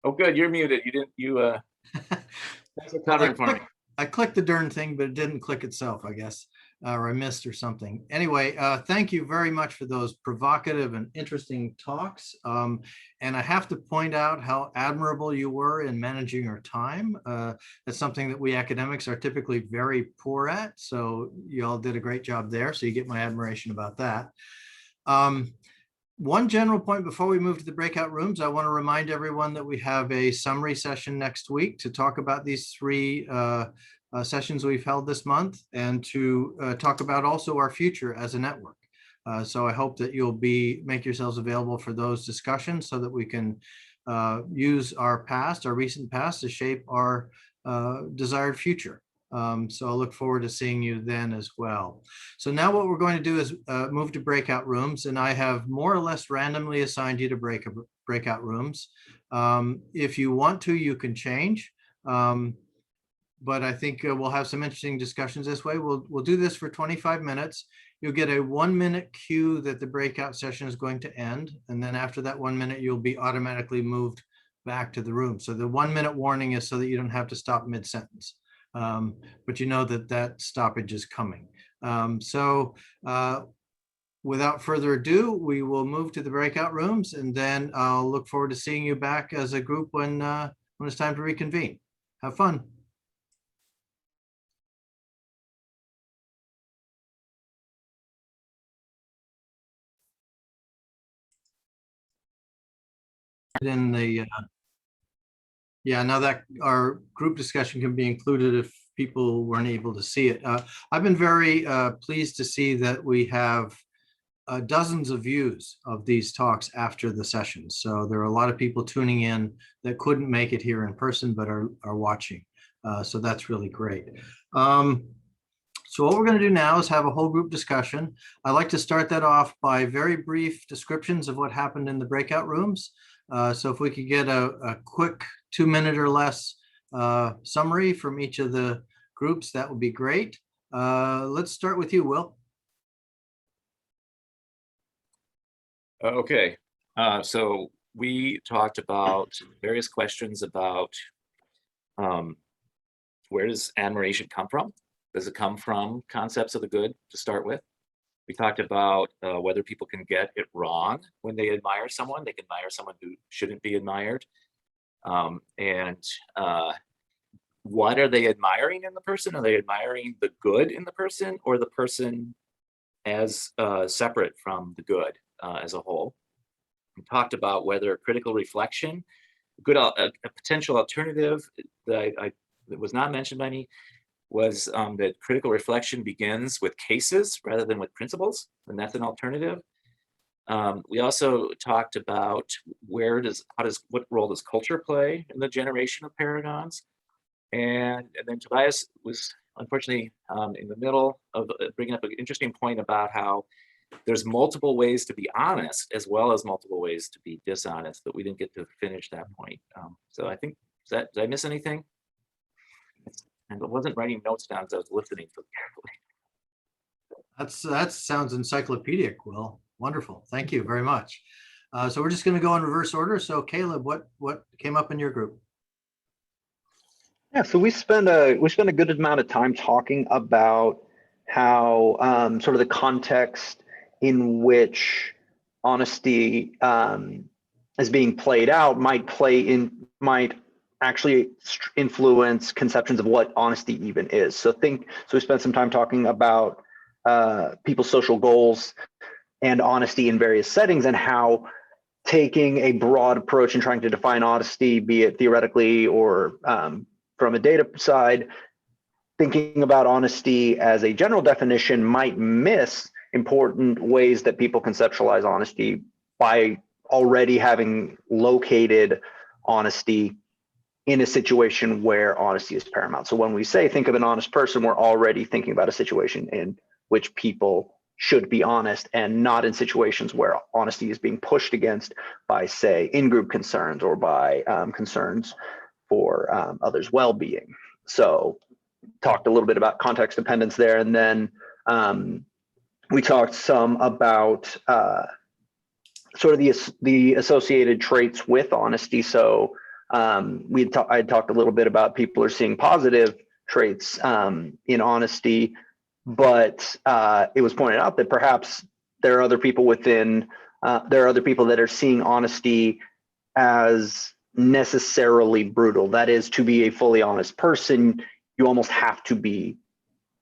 Oh, good, you're muted. You didn't, thanks for covering for me. I clicked the darn thing, but it didn't click itself, I guess, or I missed or something. Anyway, thank you very much for those provocative and interesting talks. And I have to point out how admirable you were in managing your time. That's something that we academics are typically very poor at. So you all did a great job there. So you get my admiration about that. One general point before we move to the breakout rooms, I want to remind everyone that we have a summary session next week to talk about these three sessions we've held this month, and to talk about also our future as a network. So I hope that you'll make yourselves available for those discussions so that we can use our recent past to shape our desired future. So I'll look forward to seeing you then as well. So now what we're going to do is move to breakout rooms, and I have more or less randomly assigned you to breakout rooms. If you want to, you can change. But I think we'll have some interesting discussions this way. We'll do this for 25 minutes. You'll get a 1-minute cue that the breakout session is going to end. And then after that 1 minute, you'll be automatically moved back to the room. So the 1-minute warning is so that you don't have to stop mid-sentence. But you know that stoppage is coming. Without further ado, we will move to the breakout rooms, and then I'll look forward to seeing you back as a group when it's time to reconvene. Have fun. In the yeah, now that our group discussion can be included if people weren't able to see it. I've been very pleased to see that we have dozens of views of these talks after the sessions. So there are a lot of people tuning in that couldn't make it here in person, but are watching. So that's really great. So what we're going to do now is have a whole group discussion. I like to start that off by very brief descriptions of what happened in the breakout rooms. So if we could get a quick 2-minute or less summary from each of the groups, that would be great. Let's start with you, Will. Okay, so we talked about various questions about where does admiration come from? Does it come from concepts of the good to start with? We talked about whether people can get it wrong when they admire someone. They can admire someone who shouldn't be admired. What are they admiring in the person? Are they admiring the good in the person, or the person as separate from the good as a whole? We talked about whether critical reflection, a potential alternative that was not mentioned by me, was that critical reflection begins with cases rather than with principles, and that's an alternative. We also talked about what role does culture play in the generation of paragons, and then Tobias was unfortunately in the middle of bringing up an interesting point about how there's multiple ways to be honest as well as multiple ways to be dishonest, but we didn't get to finish that point. So I think, did I miss anything? And I wasn't writing notes down as I was listening so carefully. That sounds encyclopedic, Will. Wonderful. Thank you very much. So we're just going to go in reverse order. So Caleb, what came up in your group? Yeah, so we spend a good amount of time talking about how sort of the context in which honesty is being played out might actually influence conceptions of what honesty even is. So we spent some time talking about people's social goals and honesty in various settings, and how taking a broad approach and trying to define honesty, be it theoretically or from a data side, thinking about honesty as a general definition might miss important ways that people conceptualize honesty by already having located honesty in a situation where honesty is paramount. So when we say think of an honest person, we're already thinking about a situation in which people should be honest, and not in situations where honesty is being pushed against by, say, in-group concerns or by concerns for others' well-being. So talked a little bit about context dependence there, and then we talked some about sort of the associated traits with honesty. So I had talked a little bit about people are seeing positive traits in honesty, but it was pointed out that perhaps there are other people that are seeing honesty as necessarily brutal. That is, to be a fully honest person, you almost have to be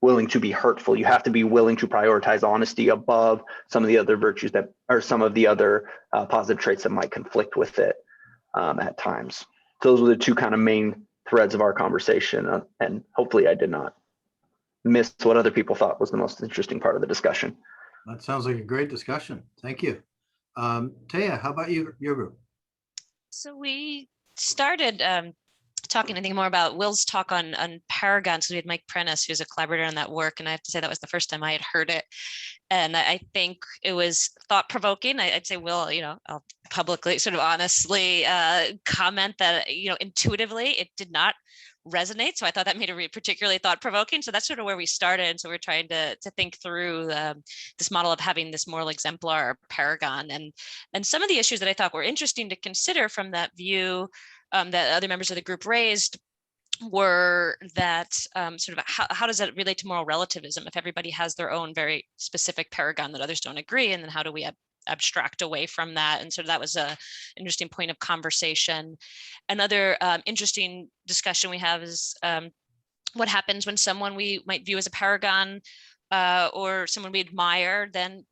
willing to be hurtful. You have to be willing to prioritize honesty above some of the other virtues that, or some of the other positive traits that might conflict with it at times. So those were the two kind of main threads of our conversation, and hopefully I did not miss what other people thought was the most interesting part of the discussion. That sounds like a great discussion. Thank you. Taya, how about your group? So we started talking, I think, more about Will's talk on paragons. So we had Mike Prentice, who's a collaborator on that work, and I have to say that was the first time I had heard it. And I think it was thought-provoking. I'd say, Will, I'll publicly, sort of honestly comment that, intuitively it did not resonate. So I thought that made it particularly thought-provoking. So that's sort of where we started. And so we're trying to think through this model of having this moral exemplar or paragon, and some of the issues that I thought were interesting to consider from that view that other members of the group raised were that sort of how does that relate to moral relativism if everybody has their own very specific paragon that others don't agree, and then how do we abstract away from that? And so that was a interesting point of conversation. Another interesting discussion we have is what happens when someone we might view as a paragon or someone we admire then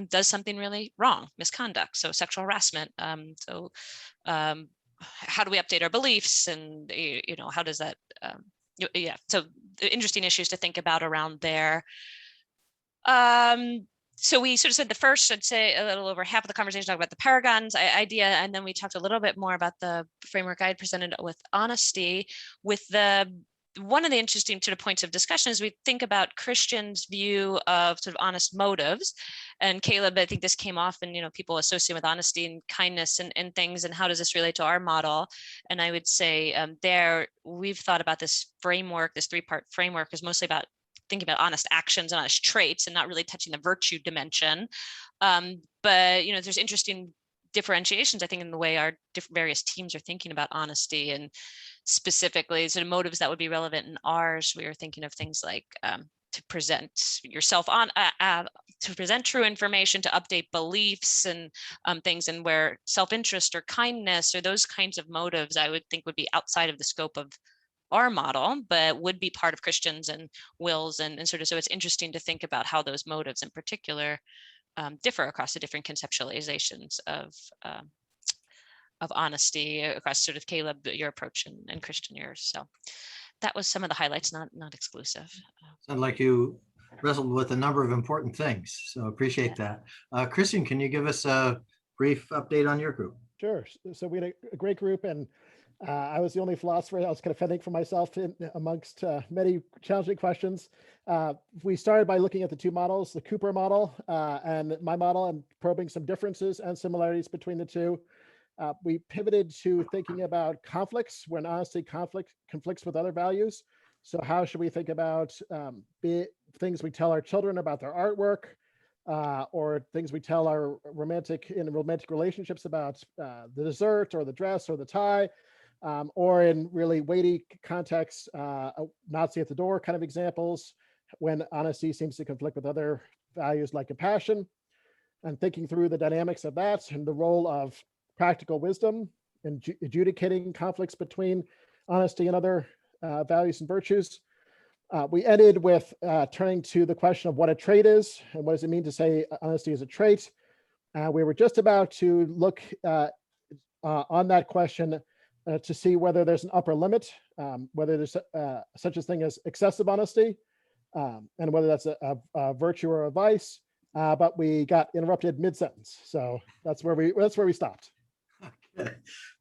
does something really wrong, misconduct, so sexual harassment. How do we update our beliefs, and how does that so interesting issues to think about around there. So we sort of said the first, I'd say a little over half of the conversation talked about the paragons idea, and then we talked a little bit more about the framework I had presented with honesty. With one of the interesting sort of points of discussion is we think about Christians' view of sort of honest motives. And Caleb, I think this came off, and people associate with honesty and kindness and things, and how does this relate to our model? And I would say there we've thought about this framework, this three-part framework is mostly about thinking about honest actions and honest traits and not really touching the virtue dimension. But there's interesting differentiations, I think, in the way our various teams are thinking about honesty, and specifically sort of motives that would be relevant in ours. We were thinking of things like to present yourself on, to present true information, to update beliefs and things, and where self-interest or kindness or those kinds of motives I would think would be outside of the scope of our model, but would be part of Christians and Will's, and sort of, so it's interesting to think about how those motives in particular differ across the different conceptualizations of honesty across sort of Caleb, your approach, and Christian, yours. So that was some of the highlights, not exclusive. Sound like you wrestled with a number of important things, so appreciate that. Christian, can you give us a brief update on your group? Sure. So we had a great group, and I was the only philosopher. I was kind of fending for myself amongst many challenging questions. We started by looking at the two models, the Cooper model and my model, and probing some differences and similarities between the two. We pivoted to thinking about conflicts when honesty conflicts with other values. So how should we think about things we tell our children about their artwork, or things we tell our romantic relationships about the dessert or the dress or the tie, or in really weighty contexts, Nazi at the door kind of examples, when honesty seems to conflict with other values like compassion, and thinking through the dynamics of that and the role of practical wisdom in adjudicating conflicts between honesty and other values and virtues. We ended with turning to the question of what a trait is and what does it mean to say honesty is a trait. We were just about to look on that question to see whether there's an upper limit, whether there's such a thing as excessive honesty, and whether that's a virtue or a vice. But we got interrupted mid-sentence, so that's where we stopped. Okay.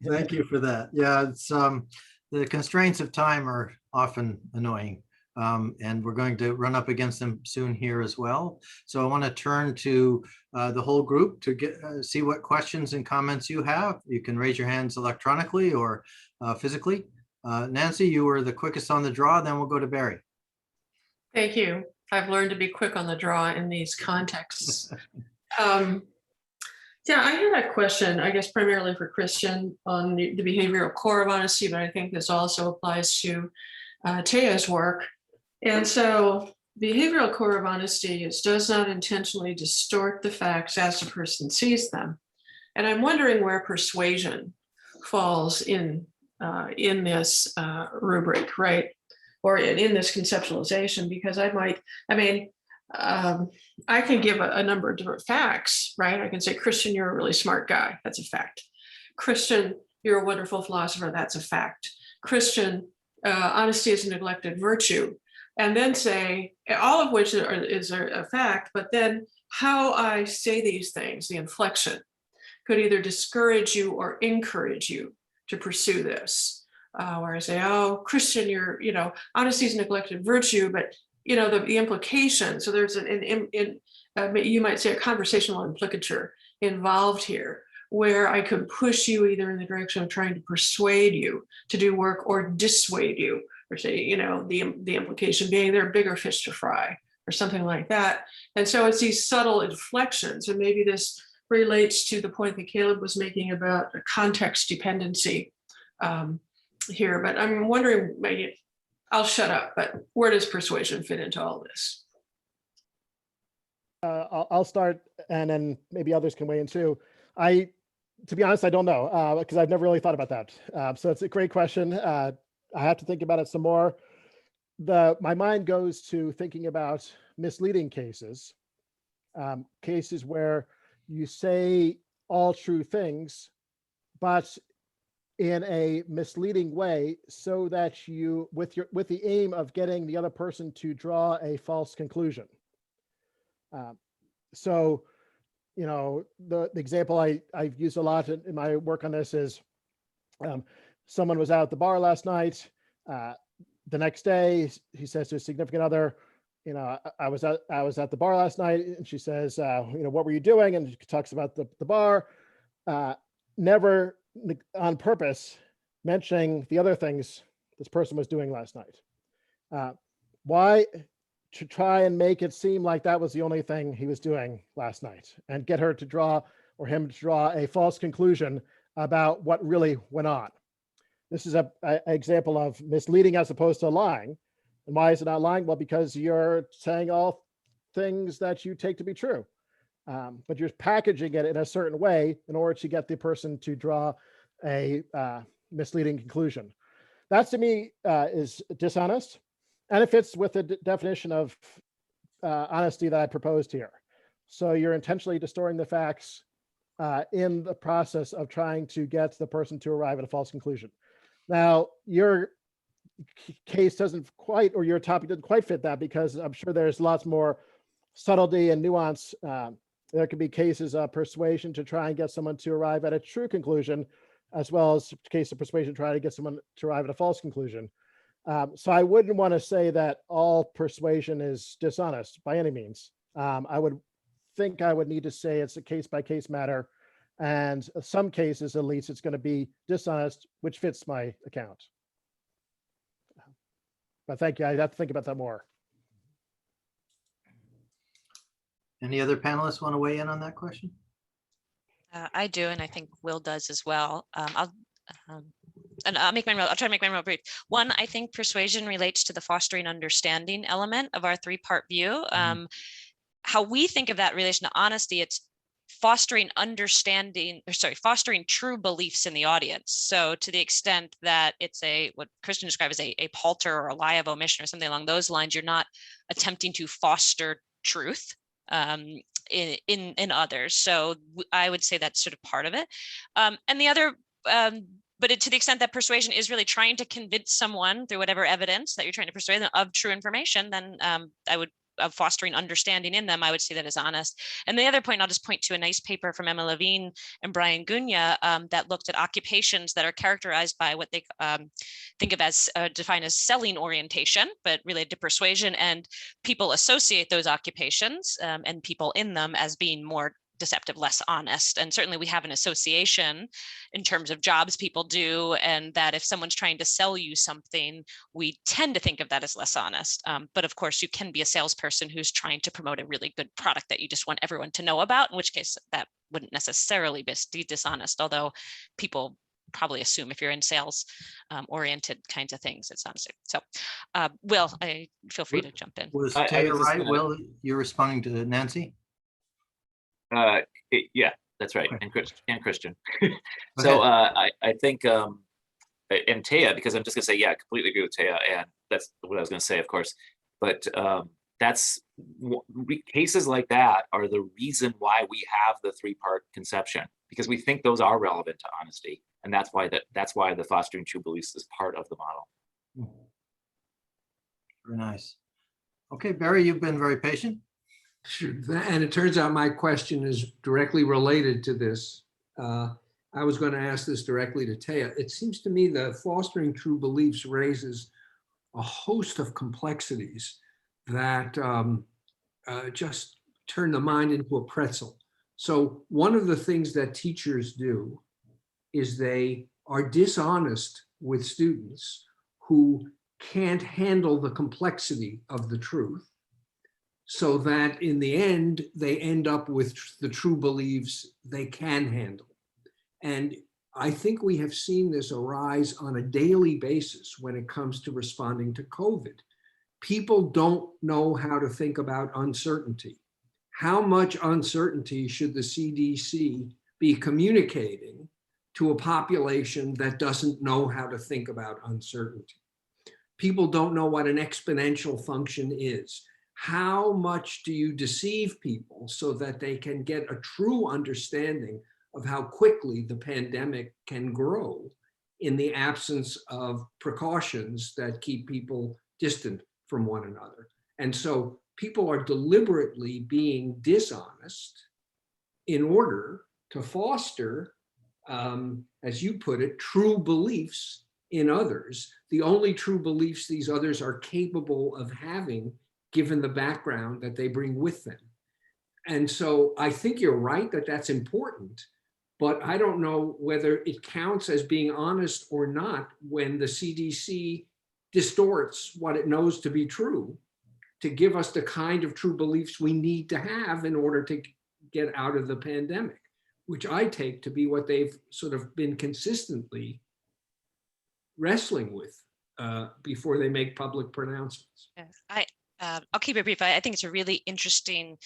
Thank you for that. Yeah, it's the constraints of time are often annoying. And we're going to run up against them soon here as well. So I want to turn to the whole group to get see what questions and comments you have. You can raise your hands electronically or physically. Nancy, you were the quickest on the draw. Then we'll go to Barry. Thank you. I've learned to be quick on the draw in these contexts. Yeah, I had a question, I guess primarily for Christian on the behavioral core of honesty, but I think this also applies to Taya's work. And so behavioral core of honesty does not intentionally distort the facts as the person sees them. And I'm wondering where persuasion falls in this rubric, right? Or in this conceptualization, because I can give a number of different facts, right? I can say, Christian, you're a really smart guy. That's a fact. Christian, you're a wonderful philosopher. That's a fact. Christian, honesty is a neglected virtue. And then say, all of which is a fact, but then how I say these things, the inflection, could either discourage you or encourage you to pursue this. Where I say, oh, Christian, honesty is a neglected virtue, but the implication. So there's you might say a conversational implicature involved here, where I could push you either in the direction of trying to persuade you to do work or dissuade you, or say, the implication being there are bigger fish to fry or something like that. And so it's these subtle inflections. And maybe this relates to the point that Caleb was making about context dependency here. But I'm wondering, maybe I'll shut up, but where does persuasion fit into all this? I'll start, and then maybe others can weigh in too. To be honest, I don't know, because I've never really thought about that. So it's a great question. I have to think about it some more. My mind goes to thinking about misleading cases, cases where you say all true things, but in a misleading way, so that you, with the aim of getting the other person to draw a false conclusion. So, the example I've used a lot in my work on this is, someone was out at the bar last night. The next day, he says to his significant other, I was at the bar last night, and she says, what were you doing? And she talks about the bar, never on purpose mentioning the other things this person was doing last night. Why? To try and make it seem like that was the only thing he was doing last night, and get her to draw, or him to draw, a false conclusion about what really went on. This is an example of misleading as opposed to lying. And why is it not lying? Well, because you're saying all things that you take to be true, but you're packaging it in a certain way in order to get the person to draw a misleading conclusion. That, to me, is dishonest, and it fits with the definition of honesty that I proposed here. So you're intentionally distorting the facts in the process of trying to get the person to arrive at a false conclusion. Now, your case doesn't quite, or your topic doesn't quite fit that, because I'm sure there's lots more subtlety and nuance. There could be cases of persuasion to try and get someone to arrive at a true conclusion, as well as case of persuasion trying to get someone to arrive at a false conclusion. So I wouldn't want to say that all persuasion is dishonest by any means. I would need to say it's a case-by-case matter. And some cases, at least, it's going to be dishonest, which fits my account. But thank you. I'd have to think about that more. Any other panelists want to weigh in on that question? I do, and I think Will does as well. I'll try to make mine real brief. One, I think persuasion relates to the fostering understanding element of our three-part view. How we think of that relation to honesty, it's fostering fostering true beliefs in the audience. So to the extent that it's what Christian described as a palter or a lie of omission or something along those lines, you're not attempting to foster truth in others. So I would say that's sort of part of it. And the other to the extent that persuasion is really trying to convince someone through whatever evidence that you're trying to persuade them of true information, then I would, of fostering understanding in them, I would see that as honest. And the other point, I'll just point to a nice paper from Emma Levine and Brian Gunya that looked at occupations that are characterized by what they think of as defined as selling orientation, but related to persuasion, and people associate those occupations and people in them as being more deceptive, less honest. And certainly we have an association in terms of jobs people do, and that if someone's trying to sell you something, we tend to think of that as less honest. But of course, you can be a salesperson who's trying to promote a really good product that you just want everyone to know about, in which case that wouldn't necessarily be dishonest, although people probably assume if you're in sales oriented kinds of things, it's honest. So Will, I feel free to jump in. Was I Taya was just right? gonna- Will, you're responding to Nancy? Yeah, that's right. Okay. And Christian. Go So ahead. I think, and Taya, because I'm just gonna say, yeah, I completely agree with Taya, and that's what I was gonna say, of course. But cases like that are the reason why we have the three-part conception, because we think those are relevant to honesty, and that's why the fostering true beliefs is part of the model. Very nice. Okay, Barry, you've been very patient. Sure. And it turns out my question is directly related to this. I was going to ask this directly to Taya. It seems to me that fostering true beliefs raises a host of complexities that just turn the mind into a pretzel. So one of the things that teachers do is they are dishonest with students who can't handle the complexity of the truth, so that in the end, they end up with the true beliefs they can handle. And I think we have seen this arise on a daily basis when it comes to responding to COVID. People don't know how to think about uncertainty. How much uncertainty should the CDC be communicating to a population that doesn't know how to think about uncertainty? People don't know what an exponential function is. How much do you deceive people so that they can get a true understanding of how quickly the pandemic can grow in the absence of precautions that keep people distant from one another? And so people are deliberately being dishonest in order to foster, as you put it, true beliefs in others, the only true beliefs these others are capable of having given the background that they bring with them. And so I think you're right that that's important, but I don't know whether it counts as being honest or not when the CDC distorts what it knows to be true to give us the kind of true beliefs we need to have in order to get out of the pandemic, which I take to be what they've sort of been consistently wrestling with before they make public pronouncements. I'll keep it brief. I think it's a really interesting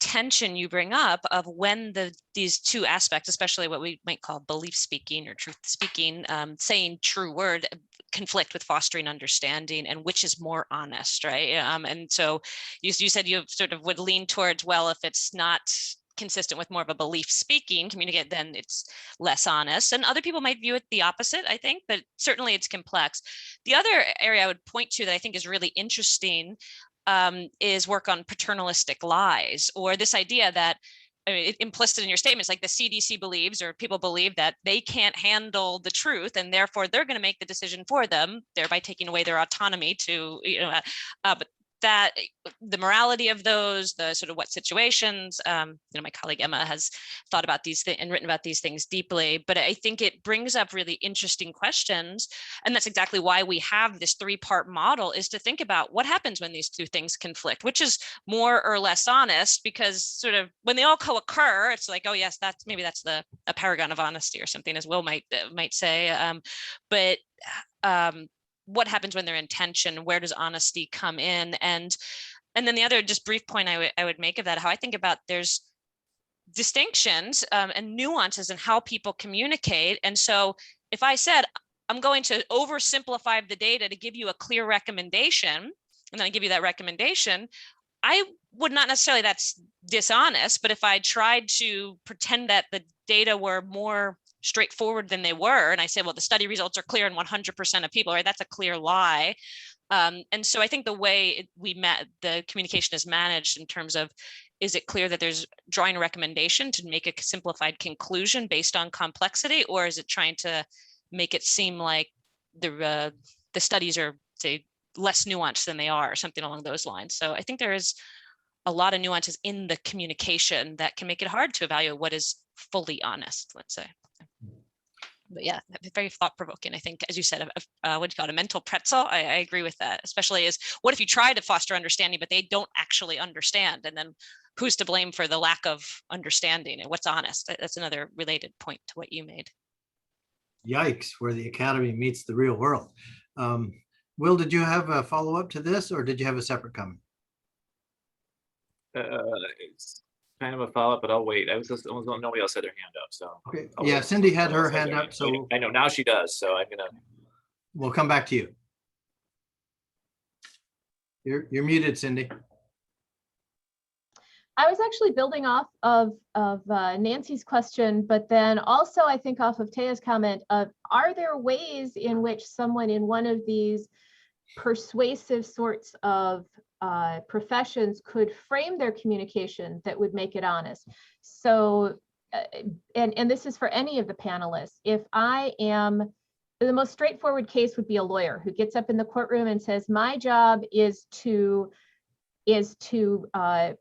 tension you bring up of when these two aspects, especially what we might call belief speaking or truth speaking, saying true word, conflict with fostering understanding, and which is more honest, right? And so you said you sort of would lean towards, well, if it's not consistent with more of a belief speaking communicate, then it's less honest. And other people might view it the opposite, I think, but certainly it's complex. The other area I would point to that I think is really interesting is work on paternalistic lies, or this idea that implicit in your statements, like the CDC believes, or people believe that they can't handle the truth, and therefore they're going to make the decision for them, thereby taking away their autonomy to, but that the morality of those, the sort of what situations, my colleague Emma has thought about these things and written about these things deeply, but I think it brings up really interesting questions. And that's exactly why we have this three-part model, is to think about what happens when these two things conflict, which is more or less honest, because sort of when they all co-occur, it's like, oh yes, that's a paragon of honesty or something, as Will might say. But what happens when they're in tension? Where does honesty come in? And then the other just brief point I would make of that, how I think about there's distinctions and nuances in how people communicate. And so if I said, I'm going to oversimplify the data to give you a clear recommendation, and then I give you that recommendation, I would not necessarily, that's dishonest, but if I tried to pretend that the data were more straightforward than they were. And I say, well, the study results are clear in 100% of people, right? That's a clear lie. And so I think the way the communication is managed in terms of, is it clear that there's drawing a recommendation to make a simplified conclusion based on complexity, or is it trying to make it seem like the studies are, say, less nuanced than they are, or something along those lines? So I think there is a lot of nuances in the communication that can make it hard to evaluate what is fully honest, let's say. But yeah, very thought-provoking. I think, as you said, what do you call it, a mental pretzel. I agree with that, especially is, what if you try to foster understanding, but they don't actually understand? And then who's to blame for the lack of understanding, and what's honest? That's another related point to what you made. Yikes, where the academy meets the real world. Will, did you have a follow-up to this, or did you have a separate comment? It's kind of a follow-up, but I'll wait. Nobody else had their hand up, so. Okay, I'll yeah, wait. Cindy had Someone her else has hand their up, so I know, now she does, so I'm gonna. we'll come back to you. You're muted, Cindy. I was actually building off of Nancy's question, but then also I think off of Taya's comment of, are there ways in which someone in one of these persuasive sorts of professions could frame their communication that would make it honest? So, and this is for any of the panelists, if I am, the most straightforward case would be a lawyer who gets up in the courtroom and says, my job is to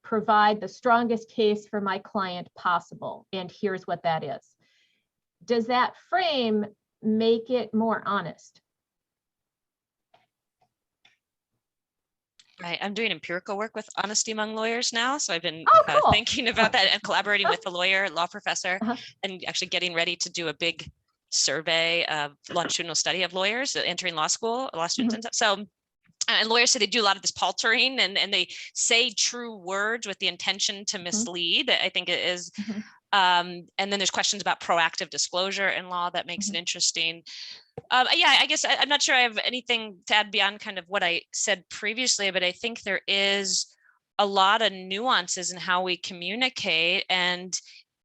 provide the strongest case for my client possible, and here's what that is. Does that frame make it more honest? Right. I'm doing empirical work with honesty among lawyers now. So I've been cool. thinking about that and collaborating with a lawyer, law professor, Uh-huh. and actually getting ready to do a big survey of longitudinal study of lawyers entering law school, law students and stuff. So, and lawyers say they do a lot of this paltering, and they say true words with the intention to mislead. I think it is. And then there's questions about proactive disclosure in law that makes it interesting. Yeah, I guess I'm not sure I have anything to add beyond kind of what I said previously, but I think there is a lot of nuances in how we communicate, and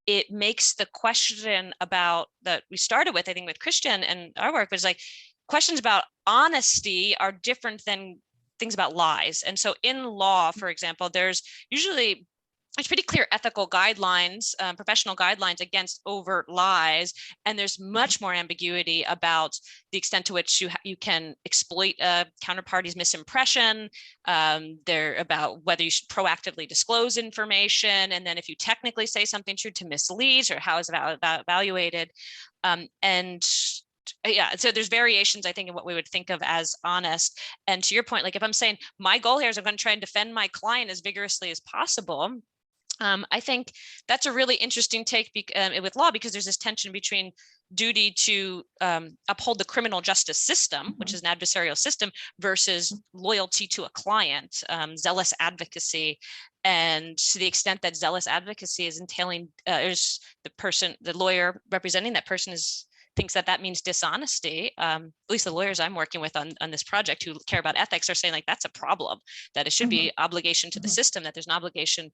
it makes the question about that we started with, I think with Christian and our work, was like, questions about honesty are different than things about lies. And so in law, for example, there's pretty clear ethical guidelines, professional guidelines against overt lies, and there's much more ambiguity about the extent to which you can exploit a counterparty's misimpression. They're about whether you should proactively disclose information, and then if you technically say something true, to mislead, or how is it evaluated. Yeah, so there's variations, I think, in what we would think of as honest. And to your point, like if I'm saying my goal here is I'm going to try and defend my client as vigorously as possible, I think that's a really interesting take with law, because there's this tension between duty to uphold the criminal justice system, which is an adversarial system, versus loyalty to a client, zealous advocacy. And to the extent that zealous advocacy is entailing, is the lawyer representing that person thinks that means dishonesty. At least the lawyers I'm working with on this project who care about ethics are saying, like, that's a problem, that it should be obligation to the system, that there's an obligation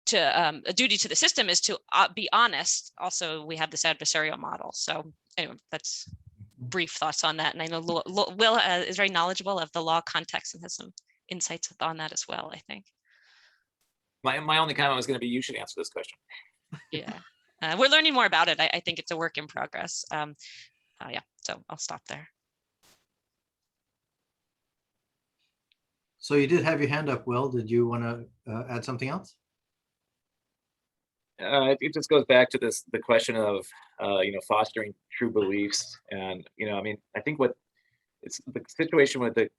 to a duty to the system is to be honest. Also, we have this adversarial model. So anyway, that's brief thoughts on that. And I know Will is very knowledgeable of the law context and has some insights on that as well, I think. My only comment was going to be, you should answer this question. Yeah, we're learning more about it. I think it's a work in progress. Yeah, so I'll stop there. So you did have your hand up, Will. Did you want to add something else? It just goes back to the question of fostering true beliefs, and I mean, I think it's the situation with the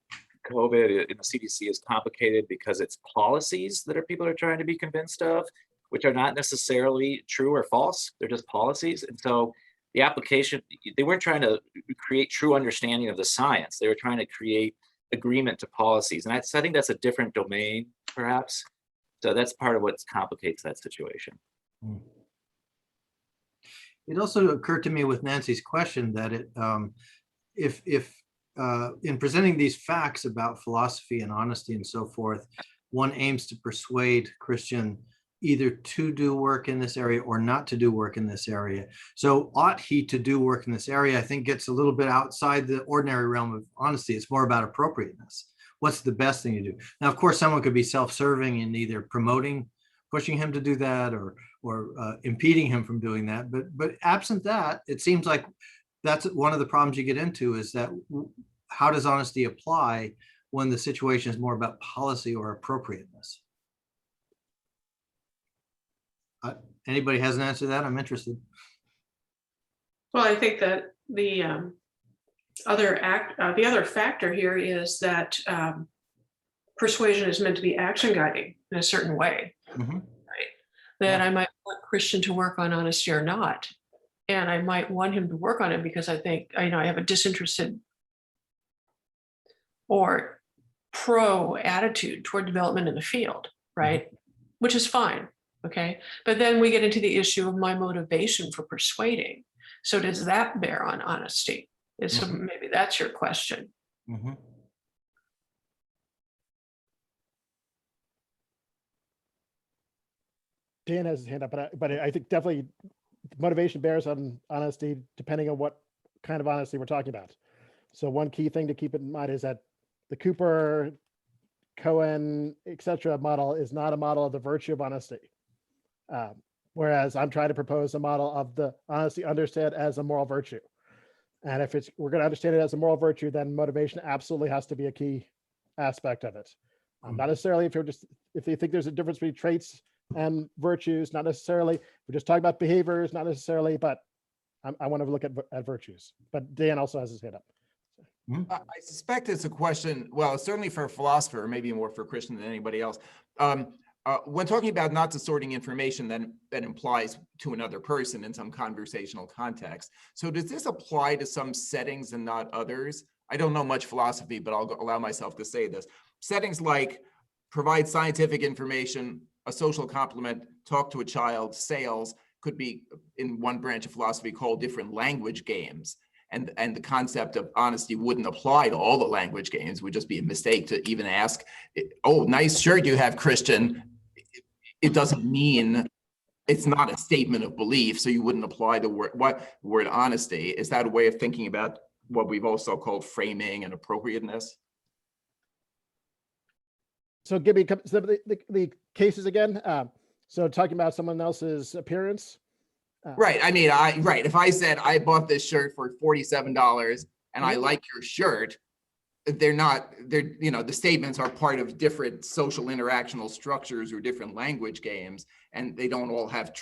COVID in the CDC is complicated because it's policies that people are trying to be convinced of, which are not necessarily true or false. They're just policies, and so the application, they weren't trying to create true understanding of the science. They were trying to create agreement to policies, and I think that's a different domain, perhaps. So that's part of what complicates that situation. It also occurred to me with Nancy's question that if in presenting these facts about philosophy and honesty and so forth, one aims to persuade Christian either to do work in this area or not to do work in this area. So ought he to do work in this area, I think gets a little bit outside the ordinary realm of honesty. It's more about appropriateness. What's the best thing to do? Now, of course, someone could be self-serving in either pushing him to do that or impeding him from doing that. But absent that, it seems like that's one of the problems you get into, is that how does honesty apply when the situation is more about policy or appropriateness? Anybody has an answer to that? I'm interested. Well, I think that the other factor here is that persuasion is meant to be action guiding in a certain way, Mhm. right? That I might want Christian to work on honesty or not, and I might want him to work on it because I think I have a disinterested or pro attitude toward development in the field, right? Which is fine, okay? But then we get into the issue of my motivation for persuading. So does that bear on honesty? So maybe that's your question. Mhm. Dan has his hand up, but I think definitely motivation bears on honesty, depending on what kind of honesty we're talking about. So one key thing to keep in mind is that the Cooper, Cohen, etc. model is not a model of the virtue of honesty. Whereas I'm trying to propose a model of the honesty understood as a moral virtue. And if we're going to understand it as a moral virtue, then motivation absolutely has to be a key aspect of it. Not necessarily if you think there's a difference between traits and virtues, not necessarily. We're just talking about behaviors, not necessarily, but I want to look at virtues. But Dan also has his hand up. I suspect it's a question, well, certainly for a philosopher, maybe more for Christian than anybody else. When talking about not distorting information, then that implies to another person in some conversational context. So does this apply to some settings and not others? I don't know much philosophy, but I'll allow myself to say this. Settings like provide scientific information, a social compliment, talk to a child, sales, could be in one branch of philosophy called different language games. And the concept of honesty wouldn't apply to all the language games. It would just be a mistake to even ask, oh, nice shirt you have, Christian. It doesn't mean, it's not a statement of belief, so you wouldn't apply the word honesty. Is that a way of thinking about what we've also called framing and appropriateness? So give me the cases again. So talking about someone else's appearance. Right. I mean, right. If I said I bought this shirt for $47 and I like your shirt, the statements are part of different social interactional structures or different language games, and they don't all have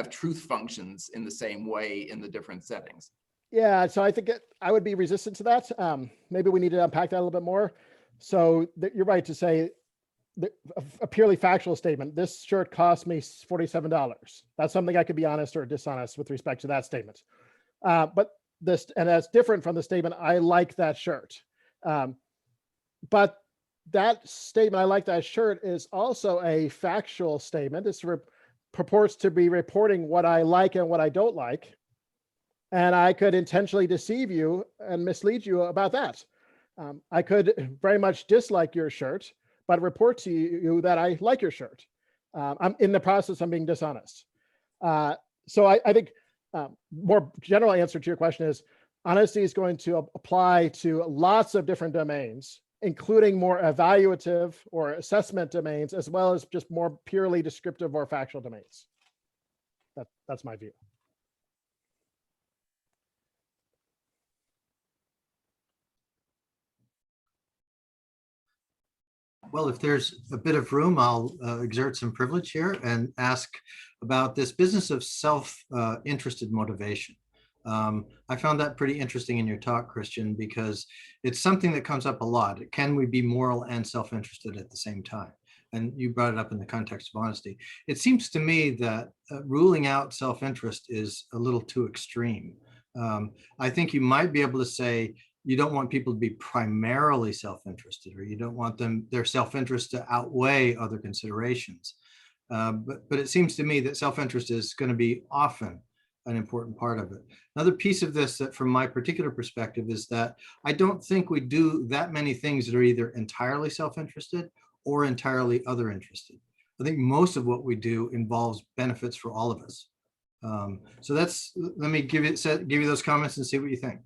truth functions in the same way in the different settings. Yeah. So I think I would be resistant to that. Maybe we need to unpack that a little bit more. So you're right to say a purely factual statement. This shirt cost me $47. That's something I could be honest or dishonest with respect to that statement. But that's different from the statement, I like that shirt. But that statement, I like that shirt, is also a factual statement. It purports to be reporting what I like and what I don't like. And I could intentionally deceive you and mislead you about that. I could very much dislike your shirt, but report to you that I like your shirt. I'm in the process of being dishonest. So I think more general answer to your question is honesty is going to apply to lots of different domains, including more evaluative or assessment domains, as well as just more purely descriptive or factual domains. That's my view. Well, if there's a bit of room, I'll exert some privilege here and ask about this business of self-interested motivation. I found that pretty interesting in your talk, Christian, because it's something that comes up a lot. Can we be moral and self-interested at the same time? And you brought it up in the context of honesty. It seems to me that ruling out self-interest is a little too extreme. I think you might be able to say, you don't want people to be primarily self-interested, or you don't want their self-interest to outweigh other considerations. But it seems to me that self-interest is going to be often an important part of it. Another piece of this that from my particular perspective is that I don't think we do that many things that are either entirely self-interested or entirely other interested. I think most of what we do involves benefits for all of us. So let me give you those comments and see what you think.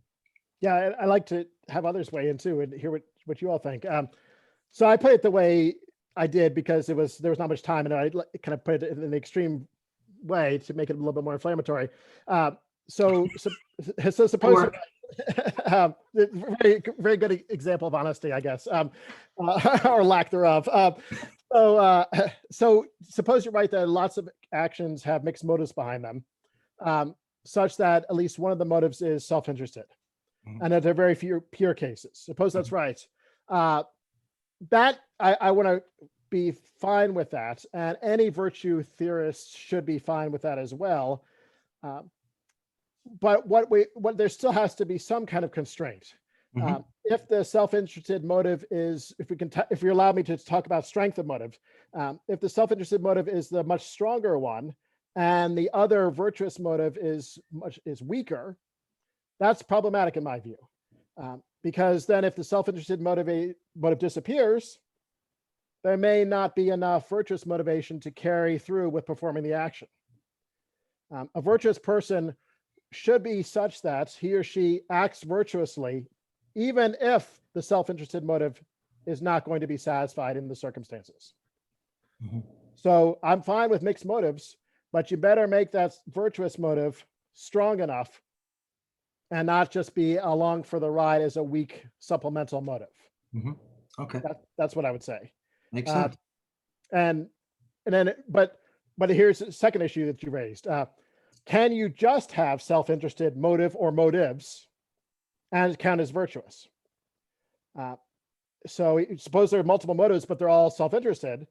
Yeah, I like to have others weigh in too and hear what you all think. So I put it the way I did because there was not much time, and I kind of put it in an extreme way to make it a little bit more inflammatory. So suppose very very good example of honesty, I guess, or lack thereof. So suppose you're right that lots of actions have mixed motives behind them, such that at least one of the motives is self-interested, and that there are very few pure cases. Suppose that's right. That I want to be fine with that, and any virtue theorist should be fine with that as well. But what there still has to be some kind of constraint. If the self-interested motive is, if you allow me to talk about strength of motive, if the self-interested motive is the much stronger one, and the other virtuous motive is weaker, that's problematic in my view, because then if the self-interested motive disappears, there may not be enough virtuous motivation to carry through with performing the action. A virtuous person should be such that he or she acts virtuously, even if the self-interested motive is not going to be satisfied in the circumstances. So I'm fine with mixed motives, but you better make that virtuous motive strong enough and not just be along for the ride as a weak supplemental motive. Okay. That's what I would say. Makes sense. And then, but here's the second issue that you raised. Can you just have self-interested motive or motives and count as virtuous? So suppose there are multiple motives, but they're all self-interested.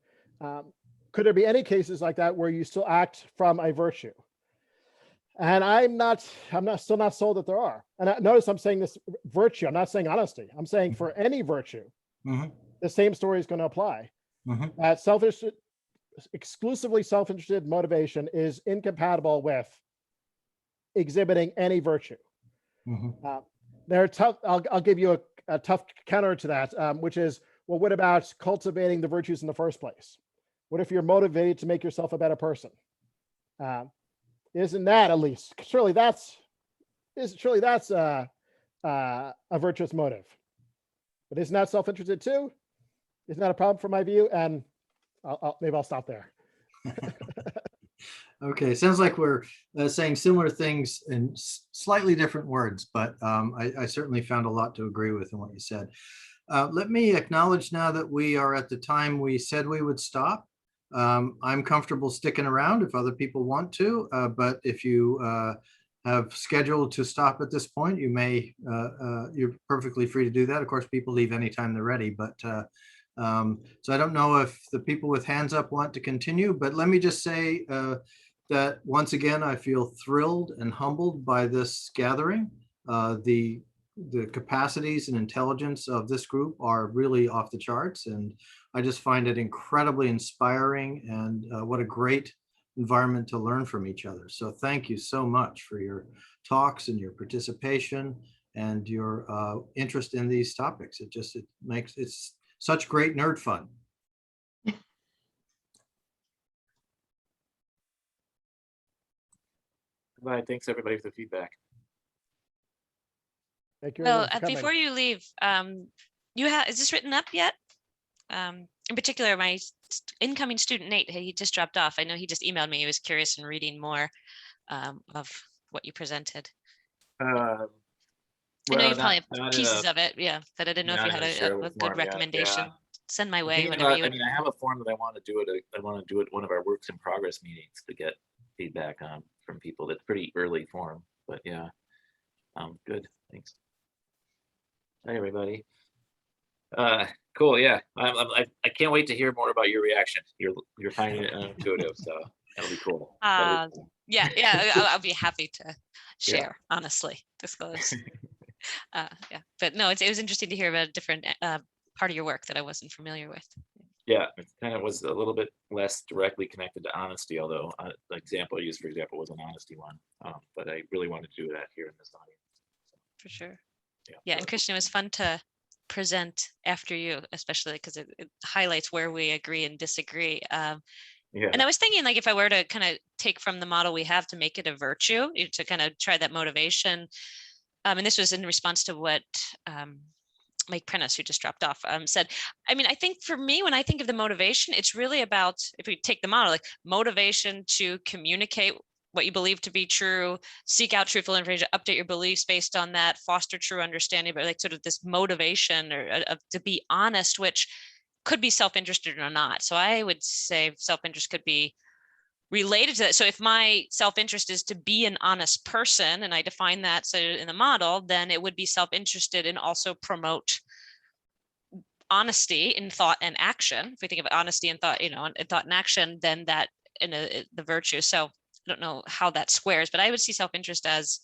Could there be any cases like that where you still act from a virtue? And I'm still not sold that there are. And notice I'm saying this virtue. I'm not saying honesty. I'm saying for any virtue, the same story is going to apply. That exclusively self-interested motivation is incompatible with exhibiting any virtue. They're tough. I'll give you a tough counter to that, which is, well, what about cultivating the virtues in the first place? What if you're motivated to make yourself a better person? Isn't that, at least, surely that's a virtuous motive? But isn't that self-interested too? Isn't that a problem from my view? And maybe I'll stop there. Okay, sounds like we're saying similar things in slightly different words, but I certainly found a lot to agree with in what you said. Let me acknowledge now that we are at the time we said we would stop. I'm comfortable sticking around if other people want to, but if you have scheduled to stop at this point, you're perfectly free to do that. Of course, people leave anytime they're ready, but so I don't know if the people with hands up want to continue, but let me just say that once again, I feel thrilled and humbled by this gathering. The capacities and intelligence of this group are really off the charts, and I just find it incredibly inspiring, and what a great environment to learn from each other. So thank you so much for your talks and your participation and your interest in these topics. It's such great nerd fun. Bye. Thanks everybody for the feedback. Thank you. Well, before you leave, is this written up yet? In particular, my incoming student, Nate, he just dropped off. I know he just emailed me. He was curious in reading more of what you presented. I know you probably have pieces of it, yeah, but I didn't know if you had a good recommendation. Yeah. Send my way whenever you would. I mean, I have a form that I want to do it. I want to do it one of our works in progress meetings to get feedback on from people. That's pretty early form, but yeah, good. Thanks. Hi, everybody. Cool. Yeah, I can't wait to hear more about your reaction. You're finding it intuitive, so that'll be cool. Yeah, I'll be happy to share. Honestly, disclose. Yeah, but no, it was interesting to hear about a different part of your work that I wasn't familiar with. Yeah, it kind of was a little bit less directly connected to honesty, although the example I used, for example, was an honesty one. But I really wanted to do that here in this audience. For sure. Yeah, and Christian, it was fun to present after you, especially because it highlights where we agree and disagree. Yeah. And I was thinking, like, if I were to kind of take from the model we have to make it a virtue, to kind of try that motivation. And this was in response to what Mike Prentice, who just dropped off, said. I mean, I think for me, when I think of the motivation, it's really about, if we take the model, like motivation to communicate what you believe to be true, seek out truthful information, update your beliefs based on that, foster true understanding, but like sort of this motivation or to be honest, which could be self-interested or not. So I would say self-interest could be related to that. So if my self-interest is to be an honest person, and I define that so in the model, then it would be self-interested and also promote honesty in thought and action. If we think of honesty and thought, in thought and action, then that the virtue. So I don't know how that squares, but I would see self-interest as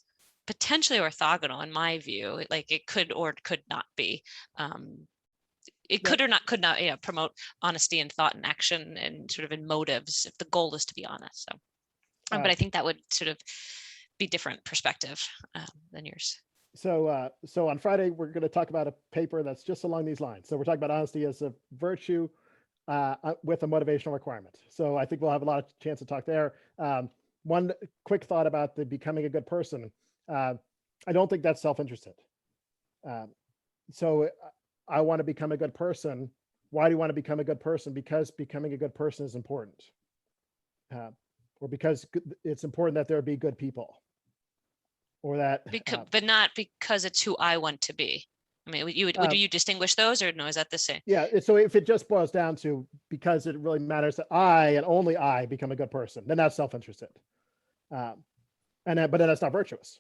potentially orthogonal in my view. Like it could or could not be. It could or could not promote honesty and thought and action and sort of in motives if the goal is to be honest. So, but I think that would sort of be different perspective than yours. So on Friday, we're going to talk about a paper that's just along these lines. So we're talking about honesty as a virtue with a motivational requirement. So I think we'll have a lot of chance to talk there. One quick thought about the becoming a good person. I don't think that's self-interested. So I want to become a good person. Why do you want to become a good person? Because becoming a good person is important. Or because it's important that there be good people. Or that, but not because it's who I want to be. I mean, would you distinguish those, or no? Is that the same? Yeah. So if it just boils down to because it really matters that I and only I become a good person, then that's self-interested, but then that's not virtuous.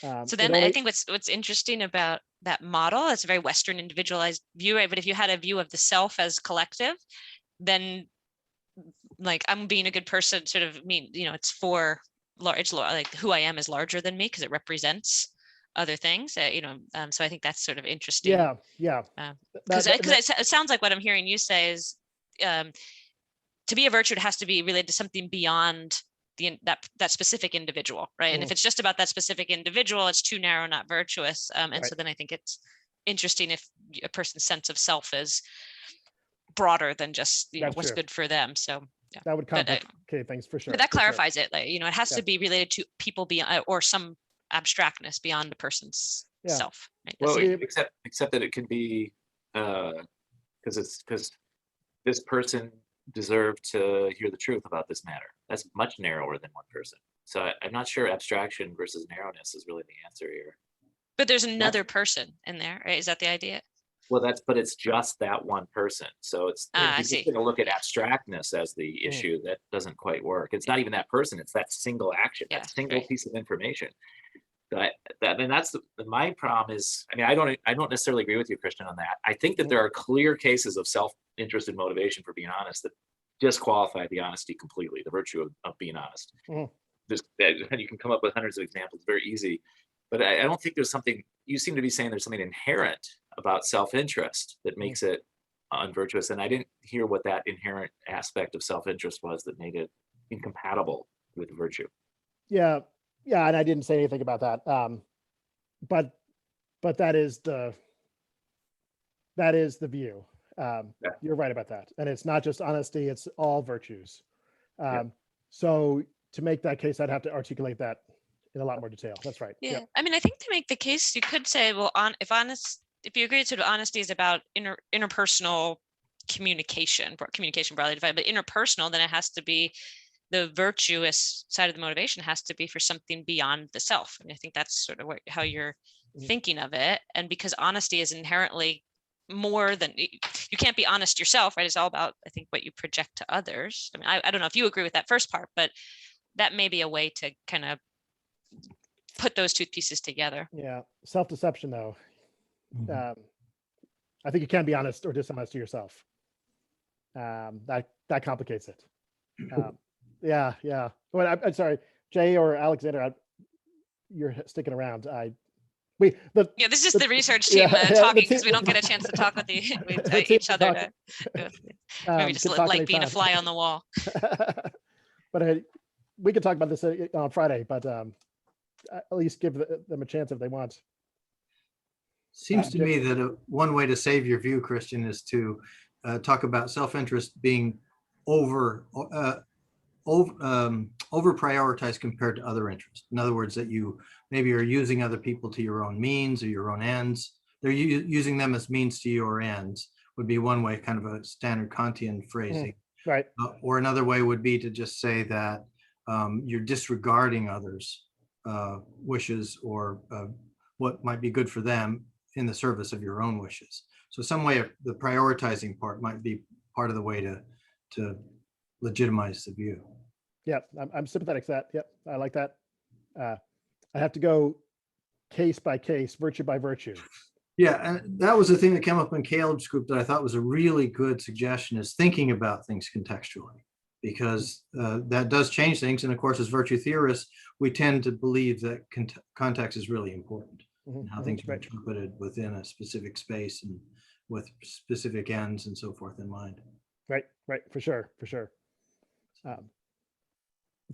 So then I think what's interesting about that model, it's a very Western individualized view, right? But if you had a view of the self as collective, then like I'm being a good person sort of it's for large, like who I am is larger than me because it represents other things, so I think that's sort of interesting. Yeah. Because it sounds like what I'm hearing you say is to be a virtue, it has to be related to something beyond that specific individual, right? And if it's just about that specific individual, it's too narrow, not virtuous. And so then I think it's interesting if a person's sense of self is broader than just what's good for them. So yeah, that would complicate things for sure. But that clarifies it. Like it has to be related to people beyond or some abstractness beyond the person's self. Right? Well, except that it could be because this person deserved to hear the truth about this matter. That's much narrower than one person. So I'm not sure abstraction versus narrowness is really the answer here. But there's another person in there, right? Is that the idea? Well, but it's just that one person. So if you're just going to look at abstractness as the issue, that doesn't quite work. It's not even that person. It's that single action, that single piece of information. That's my problem is, I mean, I don't necessarily agree with you, Christian, on that. I think that there are clear cases of self-interested motivation for being honest that disqualify the honesty completely, the virtue of being honest. You can come up with hundreds of examples, very easy. But I don't think there's something, you seem to be saying there's something inherent about self-interest that makes it unvirtuous. And I didn't hear what that inherent aspect of self-interest was that made it incompatible with virtue. Yeah. And I didn't say anything about that. But that is the view. You're right about that. And it's not just honesty, it's all virtues. So to make that case, I'd have to articulate that in a lot more detail. That's right. Yeah. I mean, I think to make the case, you could say, well, if you agree sort of honesty is about interpersonal communication broadly defined, but interpersonal, then it has to be the virtuous side of the motivation has to be for something beyond the self. And I think that's sort of how you're thinking of it. And because honesty is inherently more than, you can't be honest yourself, right? It's all about, I think, what you project to others. I mean, I don't know if you agree with that first part, but that may be a way to kind of put those two pieces together. Yeah. Self-deception though. I think you can be honest or dishonest to yourself. That complicates it. Yeah. Well, I'm sorry, Jay or Alexander, you're sticking around. This is the research team talking because we don't get a chance to talk with each other. Maybe just like being a fly on the wall. But we could talk about this on Friday, but at least give them a chance if they want. Seems to me that one way to save your view, Christian, is to talk about self-interest being over prioritized compared to other interests. In other words, that you maybe are using other people to your own means or your own ends. They're using them as means to your ends would be one way, kind of a standard Kantian phrasing. Right. Or another way would be to just say that you're disregarding others' wishes or what might be good for them in the service of your own wishes. So some way of the prioritizing part might be part of the way to legitimize the view. Yeah, I'm sympathetic to that. Yep, I like that. I have to go case by case, virtue by virtue. Yeah, and that was the thing that came up in Caleb's group that I thought was a really good suggestion, is thinking about things contextually, because that does change things. And of course, as virtue theorists, we tend to believe that context is really important, and how things are interpreted within a specific space and with specific ends and so forth in mind. Right, for sure.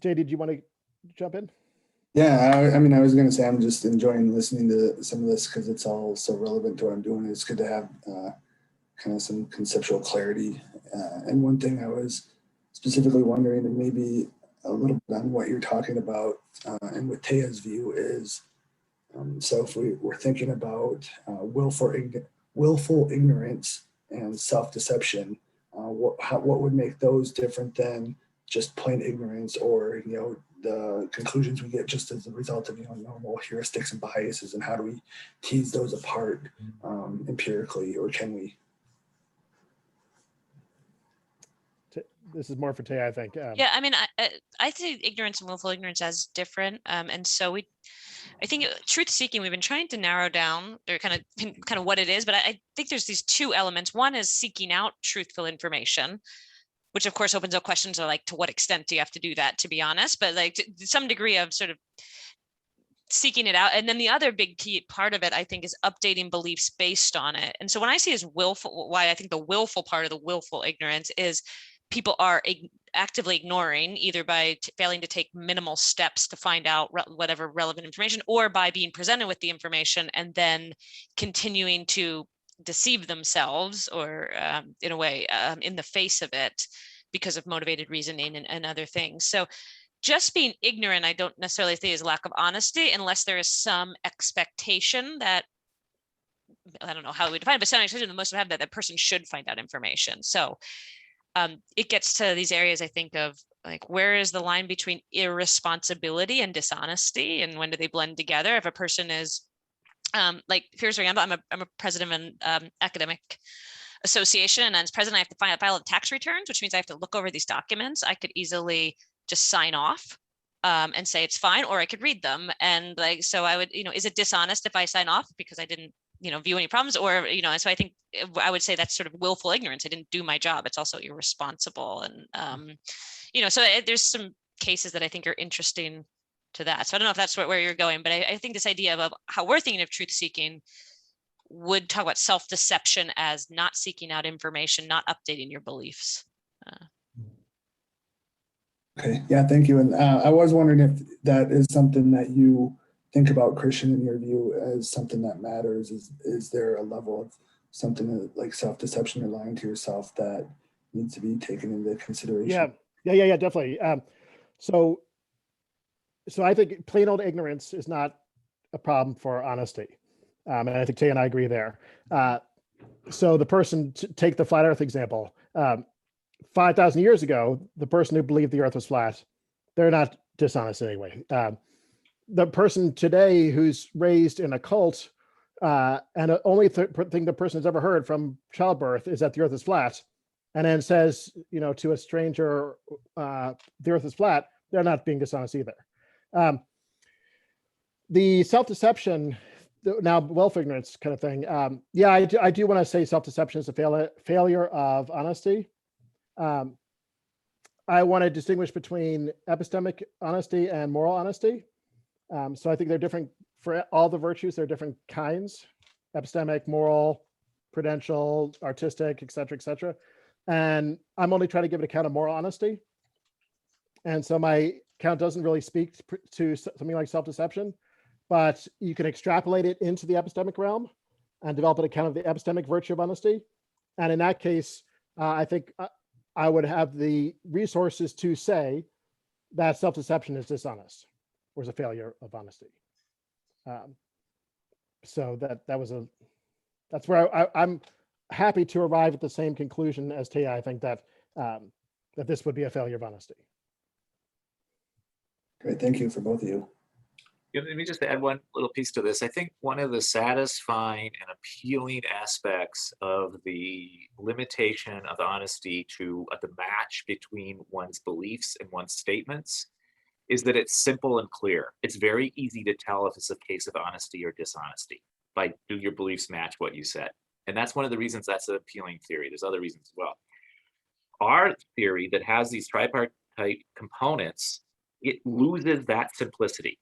Jay, did you want to jump in? Yeah, I mean, I was going to say, I'm just enjoying listening to some of this because it's all so relevant to what I'm doing. It's good to have kind of some conceptual clarity. And one thing I was specifically wondering, and maybe a little bit on what you're talking about, and what Taya's view is, so if we're thinking about willful ignorance and self-deception, what would make those different than just plain ignorance, or the conclusions we get just as a result of normal heuristics and biases, and how do we tease those apart empirically, or can we? This is more for Taya, I think. Yeah, I mean, I see ignorance and willful ignorance as different, and so I think truth seeking, we've been trying to narrow down or kind of what it is, but I think there's these two elements. One is seeking out truthful information, which of course opens up questions of like, to what extent do you have to do that, to be honest, but like to some degree of sort of seeking it out. And then the other big key part of it, I think, is updating beliefs based on it. And so when I see as willful, why I think the willful part of the willful ignorance is people are actively ignoring, either by failing to take minimal steps to find out whatever relevant information, or by being presented with the information and then continuing to deceive themselves, or in a way, in the face of it, because of motivated reasoning and other things. So just being ignorant, I don't necessarily think is a lack of honesty, unless there is some expectation that, I don't know how we define it, but some expectation that most of have that person should find out information. So it gets to these areas, I think, of like, where is the line between irresponsibility and dishonesty, and when do they blend together? If a person is like, here's where I'm a president of an academic association, and as president, I have to file tax returns, which means I have to look over these documents. I could easily just sign off and say it's fine, or I could read them. And like, so I would, is it dishonest if I sign off because I didn't, view any problems, or, and so I think I would say that's sort of willful ignorance. I didn't do my job. It's also irresponsible. And, so there's some cases that I think are interesting to that. So I don't know if that's where you're going, but I think this idea of how we're thinking of truth seeking would talk about self-deception as not seeking out information, not updating your beliefs. Okay, yeah, thank you. And I was wondering if that is something that you think about, Christian, in your view, as something that matters. Is there a level of something like self-deception or lying to yourself that needs to be taken into consideration? Yeah, definitely. So I think plain old ignorance is not a problem for honesty. And I think Tay and I agree there. So the person, take the flat earth example, 5,000 years ago, the person who believed the earth was flat, they're not dishonest anyway. The person today who's raised in a cult, and the only thing the person has ever heard from childbirth is that the earth is flat, and then says, to a stranger, the earth is flat, they're not being dishonest either. The self-deception, now wealth ignorance kind of thing. I do want to say self-deception is a failure of honesty. I want to distinguish between epistemic honesty and moral honesty. So I think they're different for all the virtues. They're different kinds: epistemic, moral, prudential, artistic, et cetera, et cetera. And I'm only trying to give an account of moral honesty. And so my account doesn't really speak to something like self-deception, but you can extrapolate it into the epistemic realm. and develop an account of the epistemic virtue of honesty. And in that case, I think I would have the resources to say that self-deception is dishonest or is a failure of honesty. So that's where I'm happy to arrive at the same conclusion as Taya. I think that that this would be a failure of honesty. Great, thank you for both of you. Yeah, let me just add one little piece to this. I think one of the satisfying and appealing aspects of the limitation of honesty to the match between one's beliefs and one's statements is that it's simple and clear. It's very easy to tell if it's a case of honesty or dishonesty by do your beliefs match what you said. And that's one of the reasons that's an appealing theory. There's other reasons as well. Our theory that has these tripartite components, it loses that simplicity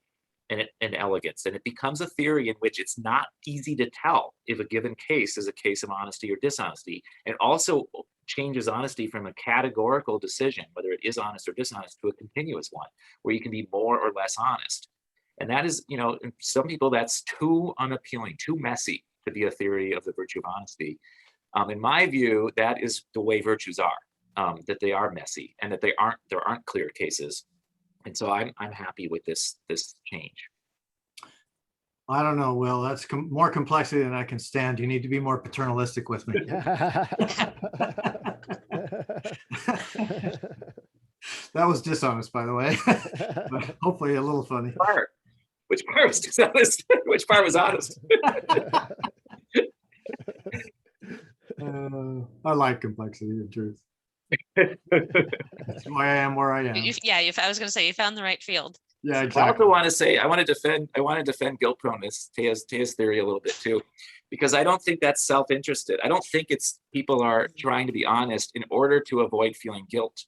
and elegance, and it becomes a theory in which it's not easy to tell if a given case is a case of honesty or dishonesty. It also changes honesty from a categorical decision, whether it is honest or dishonest, to a continuous one, where you can be more or less honest. And that is, you know, some people that's too unappealing, too messy to be a theory of the virtue of honesty. In my view, that is the way virtues are, that they are messy and that there aren't clear cases. And so I'm happy with this change. I don't know, Will, that's more complexity than I can stand. You need to be more paternalistic with me. That was dishonest, by the way, but hopefully a little funny. Which part was dishonest? Which part was honest? I like complexity and truth. That's why I am where I am. I was going to say you found the right field. Yeah, I exactly. also want to say I want to defend guilt proneness, Taya's theory a little bit too, because I don't think that's self-interested. I don't think it's people are trying to be honest in order to avoid feeling guilt.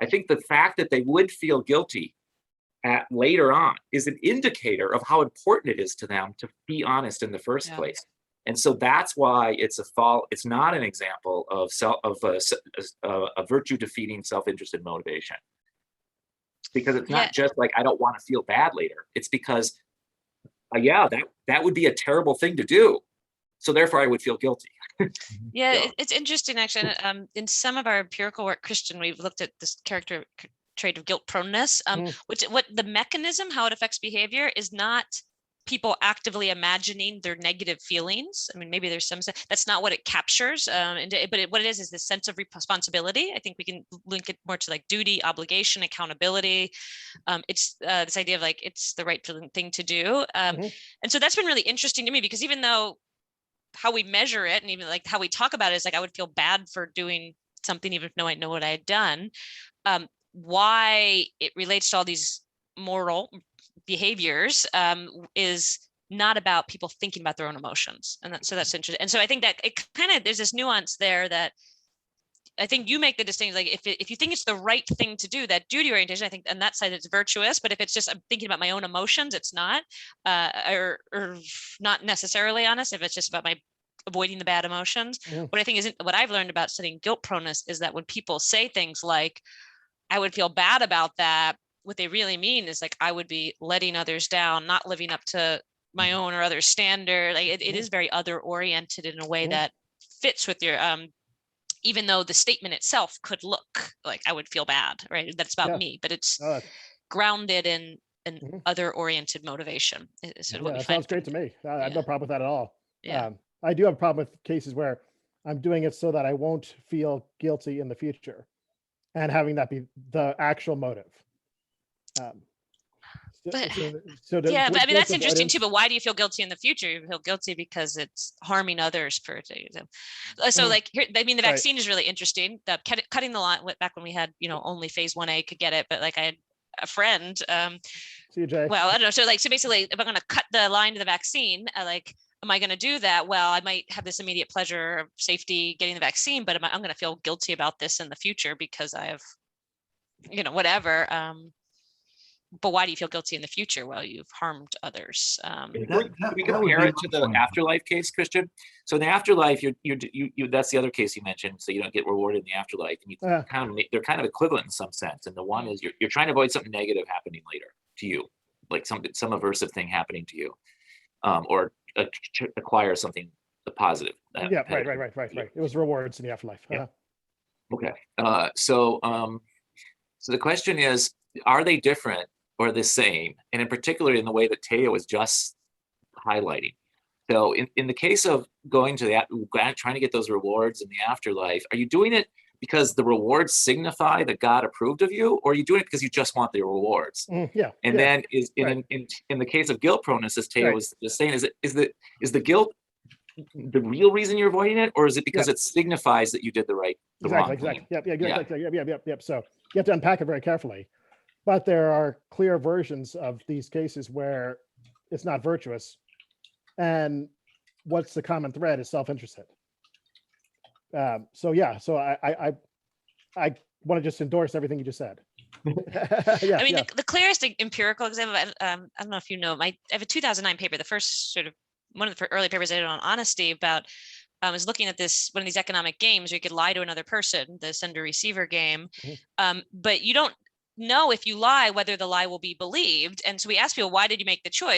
I think the fact that they would feel guilty later on is an indicator of how important it is to them to be honest in the first place. And so that's why it's it's not an example of a virtue defeating self-interested motivation. Because it's not just like, I don't want to feel bad later. It's because, that would be a terrible thing to do. So therefore I would feel guilty. It's interesting actually. In some of our empirical work, Christian, we've looked at this character trait of guilt proneness, which what the mechanism, how it affects behavior is not people actively imagining their negative feelings. I mean, maybe there's some, that's not what it captures. But what it is this sense of responsibility. I think we can link it more to like duty, obligation, accountability. It's this idea of like, it's the right thing to do. And so that's been really interesting to me, because even though how we measure it and even like how we talk about it is like, I would feel bad for doing something, even if I know what I had done. Why it relates to all these moral behaviors is not about people thinking about their own emotions. And so that's interesting. And so I think that it kind of, there's this nuance there that I think you make the distinction, like if you think it's the right thing to do, that duty orientation, I think on that side it's virtuous, but if it's just I'm thinking about my own emotions, it's not, or not necessarily honest, if it's just about my avoiding the bad emotions. What I think isn't, what I've learned about studying guilt proneness is that when people say things like, I would feel bad about that, what they really mean is like, I would be letting others down, not living up to my own or other standard. Like it is very other oriented in a way that fits with your, even though the statement itself could look like I would feel bad, right? That's about me, but it's grounded in an other oriented motivation. That sounds great to me. I have no problem with that at all. I do have a problem with cases where I'm doing it so that I won't feel guilty in the future and having that be the actual motive. But I mean, that's interesting too, but why do you feel guilty in the future? You feel guilty because it's harming others per example. So like here, I mean, the vaccine is really interesting. The cutting the line back when we had, only phase 1A could get it, but like I had a friend, CJ. Well, I don't know. So basically if I'm going to cut the line to the vaccine, am I going to do that? Well, I might have this immediate pleasure of safety getting the vaccine, but I'm going to feel guilty about this in the future because I have, whatever. But why do you feel guilty in the future? Well, you've harmed others. Can we compare it to the afterlife case, Christian? So in the afterlife, you that's the other case you mentioned. So you don't get rewarded in the afterlife, and they're kind of equivalent in some sense. And the one is you're trying to avoid something negative happening later to you, like some aversive thing happening to you, or acquire something the positive. Yeah, competitive. right. It was rewards in the afterlife. Yeah. Okay. So the question is, are they different or the same? And in particular, in the way that Taya was just highlighting. So in the case of going to trying to get those rewards in the afterlife, are you doing it because the rewards signify that God approved of you, or are you doing it because you just want the rewards? Yeah. And yeah. then in the case of guilt proneness, as Taya Right. was just saying, is the guilt the real reason you're avoiding it, or is it because it signifies that you did the wrong thing? Yep. So you have to unpack it very carefully. But there are clear versions of these cases where it's not virtuous. And what's the common thread is self-interested. So I want to just endorse everything you just said. I mean, the clearest empirical example, I don't know if you know, I have a 2009 paper, the first sort of one of the early papers I did on honesty about is looking at this, one of these economic games where you could lie to another person, the sender receiver game. But you don't know if you lie, whether the lie will be believed. And so we ask people, why did you make the choice?